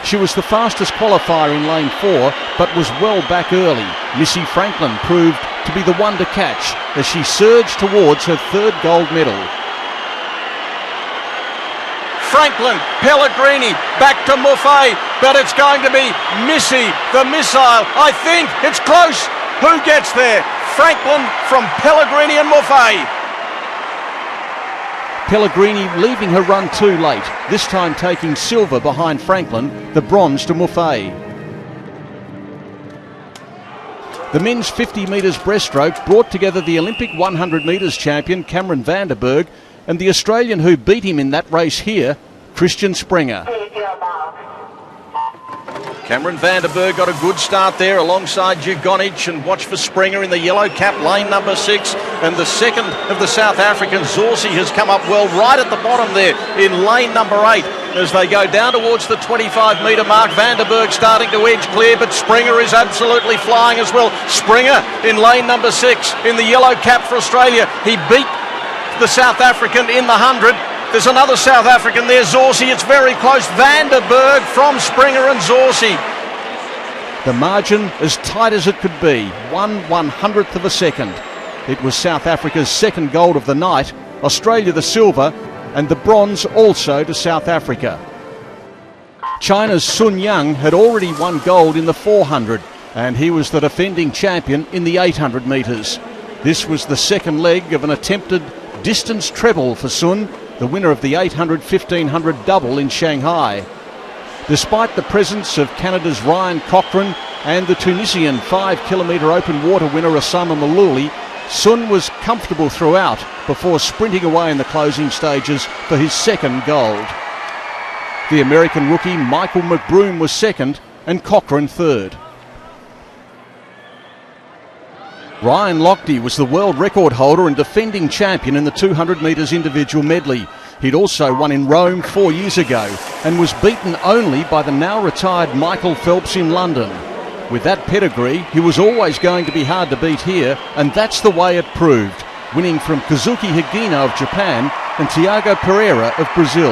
She was the fastest qualifier in lane 4, but was well back early. Missy Franklin proved to be the one to catch as she surged towards her 3rd gold medal. Franklin, Pellegrini, back to Muffet, but it's going to be Missy, the missile. I think it's close. Who gets there? Franklin from Pellegrini and Muffet. Pellegrini leaving her run too late, this time taking silver behind Franklin, the bronze to Muffet. The men's 50 metres breaststroke brought together the Olympic 100 metres champion Cameron van der Berg and the Australian who beat him in that race here, Christian Springer. Cameron van der Berg got a good start there alongside Jugonic, and watch for Springer in the yellow cap, lane number 6. And the second of the South Africans, Zorzi, has come up well right at the bottom there in lane number 8. As they go down towards the 25 metre mark, van der Berg starting to edge clear, but Springer is absolutely flying as well. Springer in lane number 6 in the yellow cap for Australia. He beat the South African in the 100. There's another South African there, Zorzi. It's very close. Van der Berg from Springer and Zorzi. The margin as tight as it could be, 1/100th of a second. It was South Africa's second gold of the night, Australia the silver, and the bronze also to South Africa. China's Sun Yang had already won gold in the 400, and he was the defending champion in the 800 metres. This was the second leg of an attempted distance treble for Sun, the winner of the 800-1500 double in Shanghai. Despite the presence of Canada's Ryan Cochrane and the Tunisian 5-kilometre open water winner Osama Malouli, Sun was comfortable throughout before sprinting away in the closing stages for his second gold. The American rookie Michael McBroom was second and Cochrane third. Ryan Lochte was the world record holder and defending champion in the 200 metres individual medley. He'd also won in Rome 4 years ago and was beaten only by the now retired Michael Phelps in London. With that pedigree, he was always going to be hard to beat here, and that's the way it proved, winning from Kazuki Higino of Japan and Tiago Pereira of Brazil.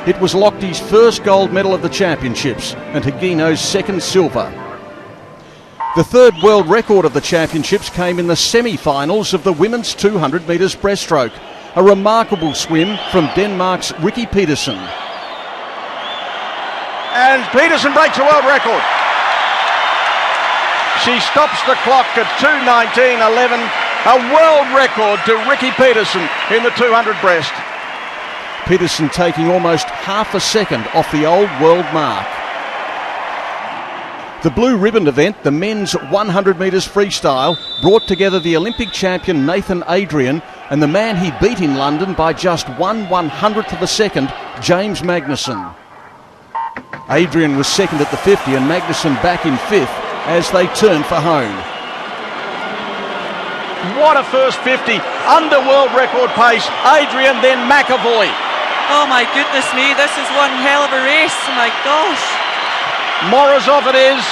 It was Lochte's first gold medal of the championships and Higino's second silver. The third world record of the championships came in the semi-finals of the women's 200 metres breaststroke. A remarkable swim from Denmark's Rikke Pedersen. And Pedersen breaks a world record. She stops the clock at 2:19.11. A world record to Rikke Pedersen in the 200 breast. Pedersen taking almost half a second off the old world mark. The blue ribbon event, the men's 100 metres freestyle, brought together the Olympic champion Nathan Adrian and the man he beat in London by just 1/100th of a second, James Magnussen. Adrian was second at the 50 and Magnussen back in 5th as they turned for home. What a first 50, under world record pace. Adrian, then McAvoy. Oh my goodness me, this is one hell of a race, my gosh. Morozov it is.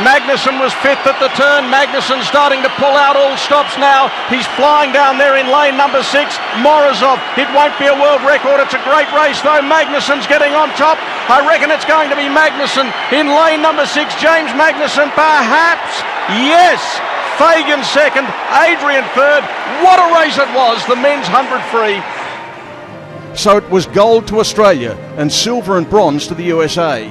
Magnussen was 5th at the turn. Magnussen starting to pull out all stops now. He's flying down there in lane number 6. Morozov, it won't be a world record. It's a great race though. Magnussen's getting on top. I reckon it's going to be Magnussen in lane number 6. James Magnussen, perhaps. Yes. Fagan second. Adrian third. What a race it was. The men's 100 free. So it was gold to Australia and silver and bronze to the USA.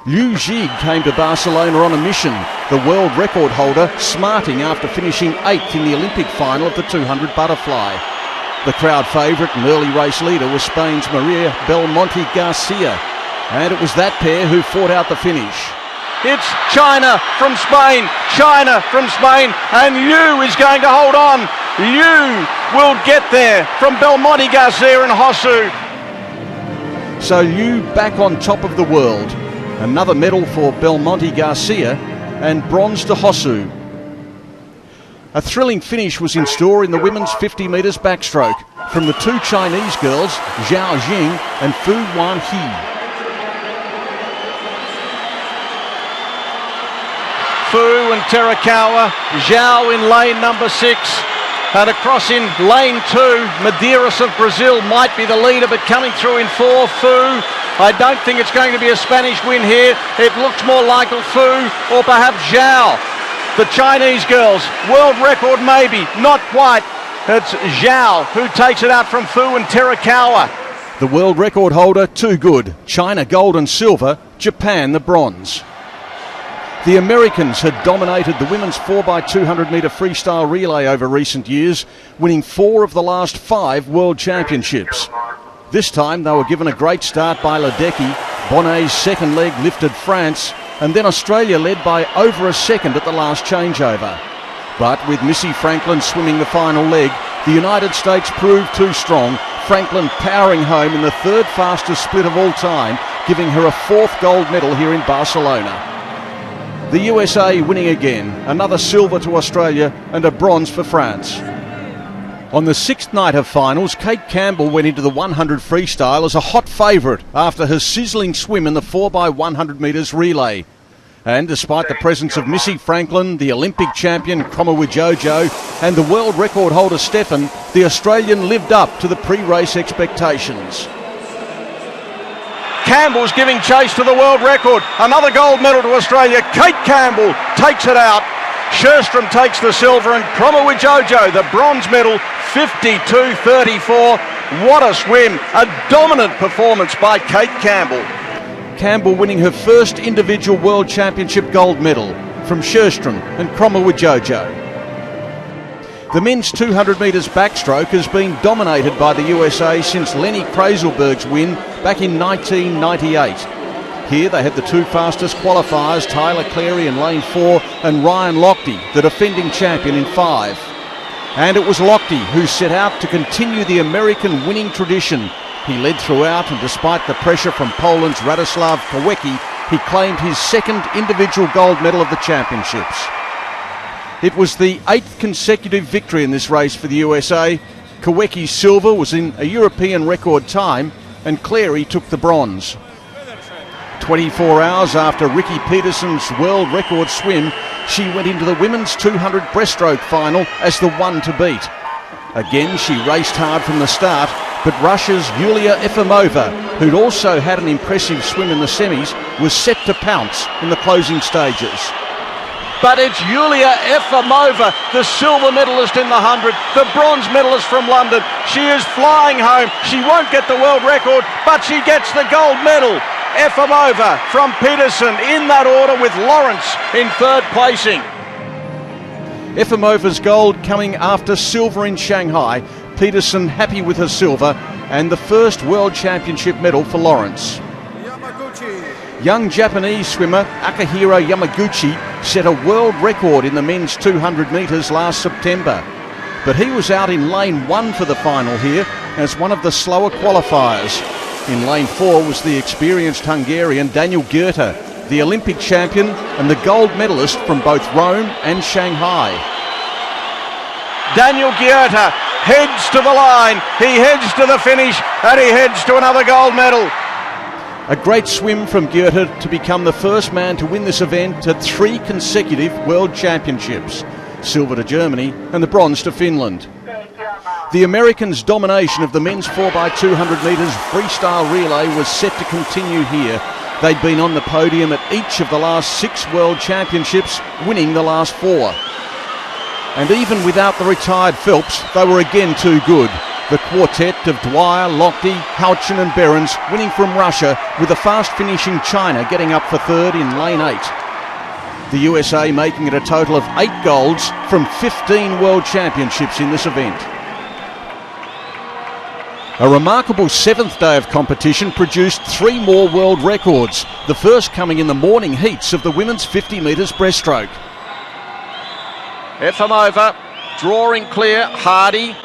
Liu Jig came to Barcelona on a mission, the world record holder smarting after finishing 8th in the Olympic final of the 200 butterfly. The crowd favourite and early race leader was Spain's Maria Belmonte Garcia, and it was that pair who fought out the finish. It's China from Spain, and Liu is going to hold on. Liu will get there from Belmonte Garcia and Hosu. So Liu back on top of the world. Another medal for Belmonte Garcia and bronze to Hosu. A thrilling finish was in store in the women's 50 metres backstroke from the two Chinese girls, Zhao Jing and Fu Wanhe. Fu and Terakawa, Zhao in lane number 6. And across in lane 2, Medeiros of Brazil might be the leader, but coming through in 4, Fu. I don't think it's going to be a Spanish win here. It looks more like Fu or perhaps Zhao. The Chinese girls, world record maybe, not quite. It's Zhao who takes it out from Fu and Terakawa. The world record holder, too good. China gold and silver, Japan the bronze. The Americans had dominated the women's 4x200 metre freestyle relay over recent years, winning 4 of the last 5 world championships. This time they were given a great start by Ledecky. Bonnet's second leg lifted France, and then Australia led by over a second at the last changeover. But with Missy Franklin swimming the final leg, the United States proved too strong, Franklin powering home in the third fastest split of all time, giving her a fourth gold medal here in Barcelona. The USA winning again, another silver to Australia and a bronze for France. On the sixth night of finals, Kate Campbell went into the 100 freestyle as a hot favourite after her sizzling swim in the 4x100 metres relay. And despite the presence of Missy Franklin, the Olympic champion Kromowidjojo and the world record holder Stefan, the Australian lived up to the pre-race expectations. Campbell's giving chase to the world record. Another gold medal to Australia. Kate Campbell takes it out. Sjöström takes the silver and Kromowidjojo the bronze medal, 52.34. What a swim. A dominant performance by Kate Campbell. Campbell winning her first individual World Championship gold medal from Sjöström and Kromowidjojo. The men's 200 metres backstroke has been dominated by the USA since Lenny Kreiselberg's win back in 1998. Here they had the two fastest qualifiers, Tyler Clary in lane 4 and Ryan Lochte, the defending champion, in 5. And it was Lochte who set out to continue the American winning tradition. He led throughout, and despite the pressure from Poland's Radoslav Kowecki, he claimed his second individual gold medal of the championships. It was the 8th consecutive victory in this race for the USA. Kowecki's silver was in a European record time, and Clary took the bronze. 24 hours after Ricky Peterson's world record swim, she went into the women's 200 breaststroke final as the one to beat. Again, she raced hard from the start, but Russia's Yulia Efimova, who'd also had an impressive swim in the semis, was set to pounce in the closing stages. But it's Yulia Efimova, the silver medalist in the 100, the bronze medalist from London. She is flying home. She won't get the world record, but she gets the gold medal. Efimova from Peterson in that order with Lawrence in third placing. Efimova's gold coming after silver in Shanghai. Peterson happy with her silver and the first World Championship medal for Lawrence. Young Japanese swimmer Akihiro Yamaguchi set a world record in the men's 200 metres last September. But he was out in lane 1 for the final here as one of the slower qualifiers. In lane 4 was the experienced Hungarian Daniel Goethe, the Olympic champion and the gold medalist from both Rome and Shanghai. Daniel Goethe heads to the line, he heads to the finish, and he heads to another gold medal. A great swim from Goethe to become the first man to win this event at 3 consecutive World Championships. Silver to Germany and the bronze to Finland. The Americans' domination of the men's 4x200 metres freestyle relay was set to continue here. They'd been on the podium at each of the last 6 World Championships, winning the last 4. And even without the retired Phelps, they were again too good. The quartet of Dwyer, Lochte, Houchen and Behrens winning from Russia, with a fast-finishing China getting up for third in lane 8. The USA making it a total of 8 golds from 15 World Championships in this event. A remarkable 7th day of competition produced 3 more world records, the first coming in the morning heats of the women's 50 metres breaststroke. Efimova drawing clear, Hardy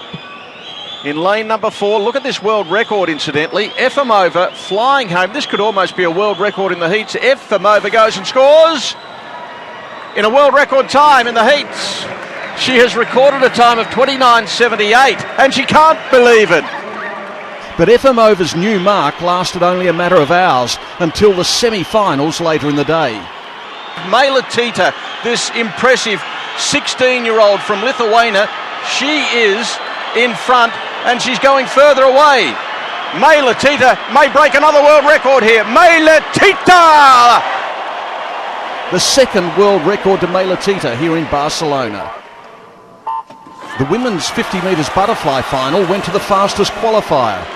in lane number 4. Look at this world record, incidentally. Efimova flying home. This could almost be a world record in the heats. Efimova goes and scores in a world record time in the heats. She has recorded a time of 29.78 and she can't believe it. But Efimova's new mark lasted only a matter of hours until the semi-finals later in the day. Meilutytė, this impressive 16-year-old from Lithuania, she is in front and she's going further away. Meilutytė may break another world record here. Meilutytė! The second world record to Meilutytė here in Barcelona. The women's 50 metres butterfly final went to the fastest qualifier.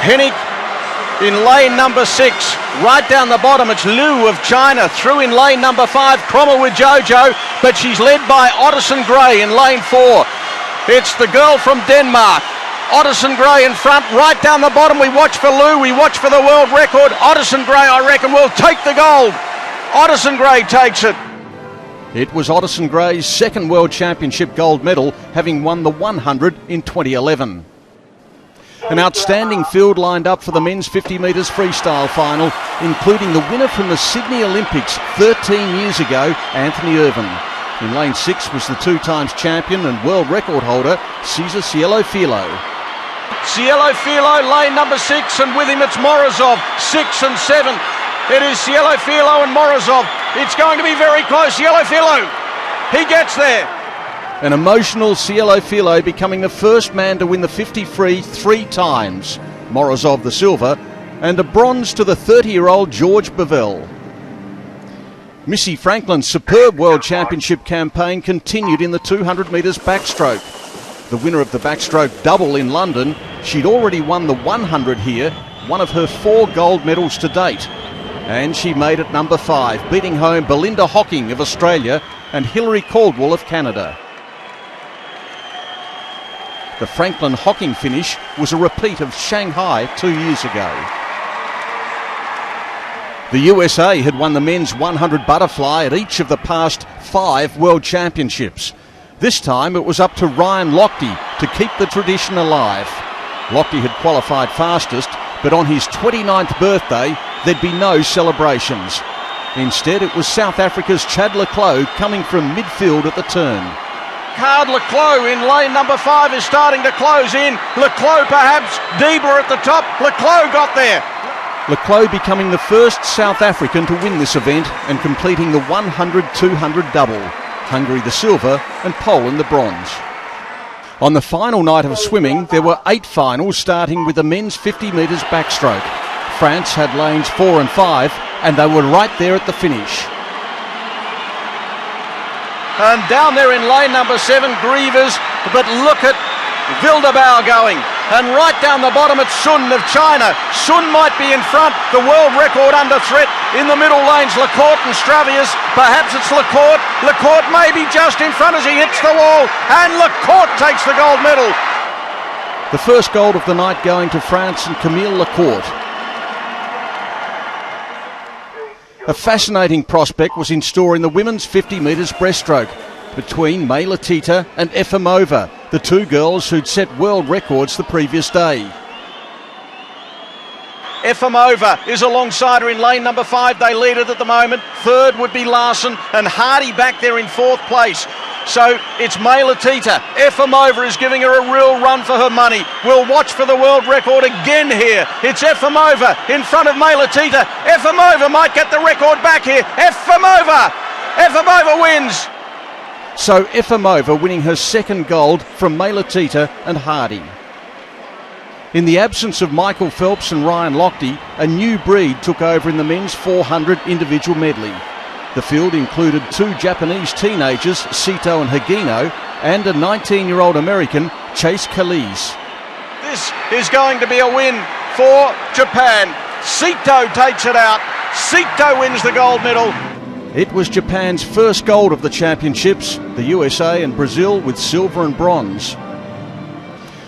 Hennig in lane number 6, right down the bottom. It's Liu of China through in lane number 5, Kromowidjojo, but she's led by Otterson Gray in lane 4. It's the girl from Denmark, Ottison Gray in front, right down the bottom. We watch for Lou, we watch for the world record. Ottison Gray, I reckon, will take the gold. Ottison Gray takes it. It was Ottison Gray's second World Championship gold medal, having won the 100 in 2011. An outstanding field lined up for the men's 50 metres freestyle final, including the winner from the Sydney Olympics 13 years ago, Anthony Irvin. In lane 6 was the 2 times champion and world record holder, Cesar Cielo Filo. Cielo Filo, lane number 6, and with him it's Morozov, 6 and 7. It is Cielo Filo and Morozov. It's going to be very close. Cielo Filo, he gets there. An emotional Cielo Filo becoming the first man to win the 50 free 3 times. Morozov the silver, and a bronze to the 30-year-old George Bevell. Missy Franklin's superb World Championship campaign continued in the 200 metres backstroke. The winner of the backstroke double in London, she'd already won the 100 here, one of her 4 gold medals to date. And she made it number 5, beating home Belinda Hocking of Australia and Hilary Caldwell of Canada. The Franklin Hocking finish was a repeat of Shanghai 2 years ago. The USA had won the men's 100 butterfly at each of the past 5 World Championships. This time it was up to Ryan Lochte to keep the tradition alive. Lochte had qualified fastest, but on his 29th birthday there'd be no celebrations. Instead it was South Africa's Chad Leclos coming from midfield at the turn. Card Leclos in lane number 5 is starting to close in. Leclos perhaps, Diebler at the top. Leclos got there. Leclos becoming the first South African to win this event and completing the 100-200 double. Hungary the silver and Poland the bronze. On the final night of swimming, there were 8 finals starting with the men's 50 metres backstroke. France had lanes 4 and 5 and they were right there at the finish. And down there in lane number 7, Grievers, but look at Wildebauer going. And right down the bottom it's Sun of China. Sun might be in front, the world record under threat. In the middle lanes, Lecourt and Stravius. Perhaps it's Lecourt. Lecourt may be just in front as he hits the wall. And Lecourt takes the gold medal. The first gold of the night going to France and Camille Lecourt. A fascinating prospect was in store in the women's 50 metres breaststroke between May Latita and Efimova, the 2 girls who'd set world records the previous day. Efimova is alongside her in lane number 5. They lead it at the moment. Third would be Larson and Hardy back there in 4th place. So it's May Latita. Efimova is giving her a real run for her money. We'll watch for the world record again here. It's Efimova in front of May Latita. Efimova might get the record back here. Efimova wins. So Efimova winning her second gold from May Latita and Hardy. In the absence of Michael Phelps and Ryan Lochte, a new breed took over in the men's 400 individual medley. The field included 2 Japanese teenagers, Sito and Higino, and a 19-year-old American, Chase Calise. This is going to be a win for Japan. Sito takes it out. Sito wins the gold medal. It was Japan's first gold of the championships, the USA and Brazil with silver and bronze.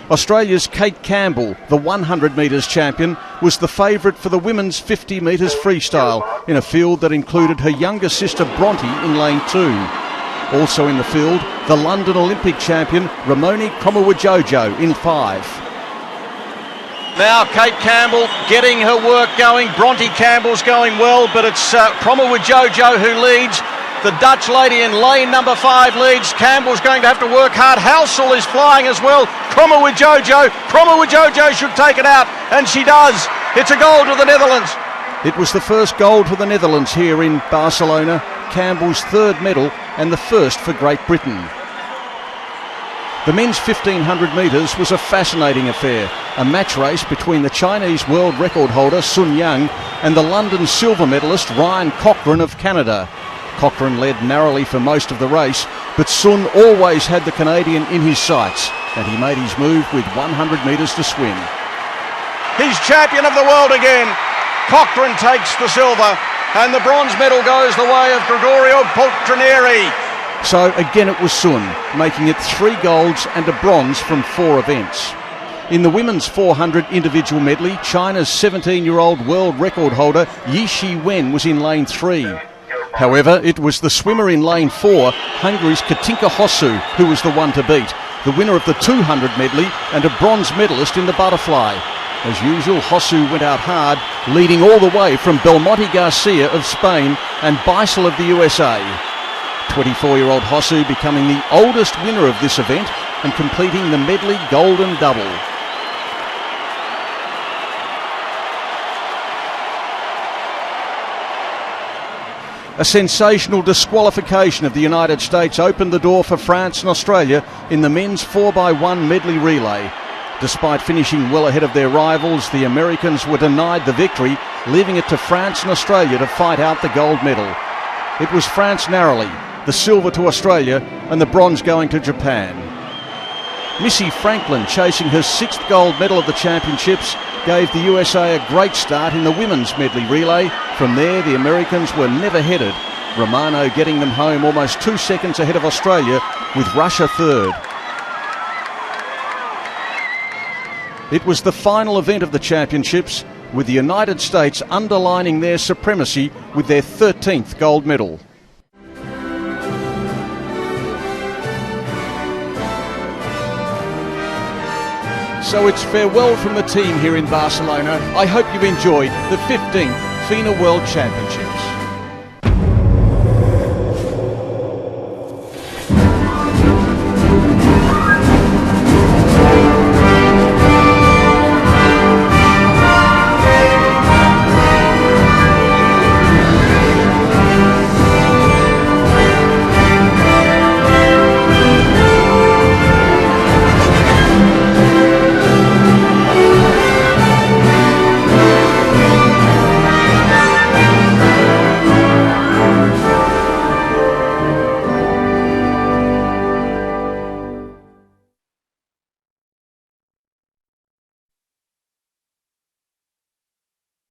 Australia's Kate Campbell, the 100 metres champion, was the favourite for the women's 50 metres freestyle in a field that included her younger sister Bronte in lane 2. Also in the field, the London Olympic champion Ramoni Kromowidjojo in 5. Now Kate Campbell getting her work going. Bronte Campbell's going well, but it's Kromowidjojo who leads. The Dutch lady in lane number 5 leads. Campbell's going to have to work hard. Halsell is flying as well. Kromowidjojo should take it out, and she does. It's a gold to the Netherlands. It was the first gold for the Netherlands here in Barcelona, Campbell's 3rd medal and the first for Great Britain. The men's 1500 metres was a fascinating affair, a match race between the Chinese world record holder Sun Yang and the London silver medalist Ryan Cochrane of Canada. Cochrane led narrowly for most of the race, but Sun always had the Canadian in his sights, and he made his move with 100 metres to swim. He's champion of the world again. Cochrane takes the silver, and the bronze medal goes the way of Gregorio Poltrineri. So again it was Sun, making it 3 golds and a bronze from 4 events. In the women's 400 individual medley, China's 17-year-old world record holder Yi Shi-wen was in lane 3. However, it was the swimmer in lane 4, Hungary's Katinka Hosszu, who was the one to beat, the winner of the 200 medley and a bronze medalist in the butterfly. As usual, Hosszu went out hard, leading all the way from Belmonte Garcia of Spain and Beisel of the USA. 24-year-old Hosszu becoming the oldest winner of this event and completing the medley golden double. A sensational disqualification of the United States opened the door for France and Australia in the men's 4x1 medley relay. Despite finishing well ahead of their rivals, the Americans were denied the victory, leaving it to France and Australia to fight out the gold medal. It was France narrowly, the silver to Australia and the bronze going to Japan. Missy Franklin, chasing her 6th gold medal of the championships, gave the USA a great start in the women's medley relay. From there, the Americans were never headed, Romano getting them home almost 2 seconds ahead of Australia, with Russia third. It was the final event of the championships, with the United States underlining their supremacy with their 13th gold medal. So it's farewell from the team here in Barcelona. I hope you enjoyed the 15th FINA World Championships.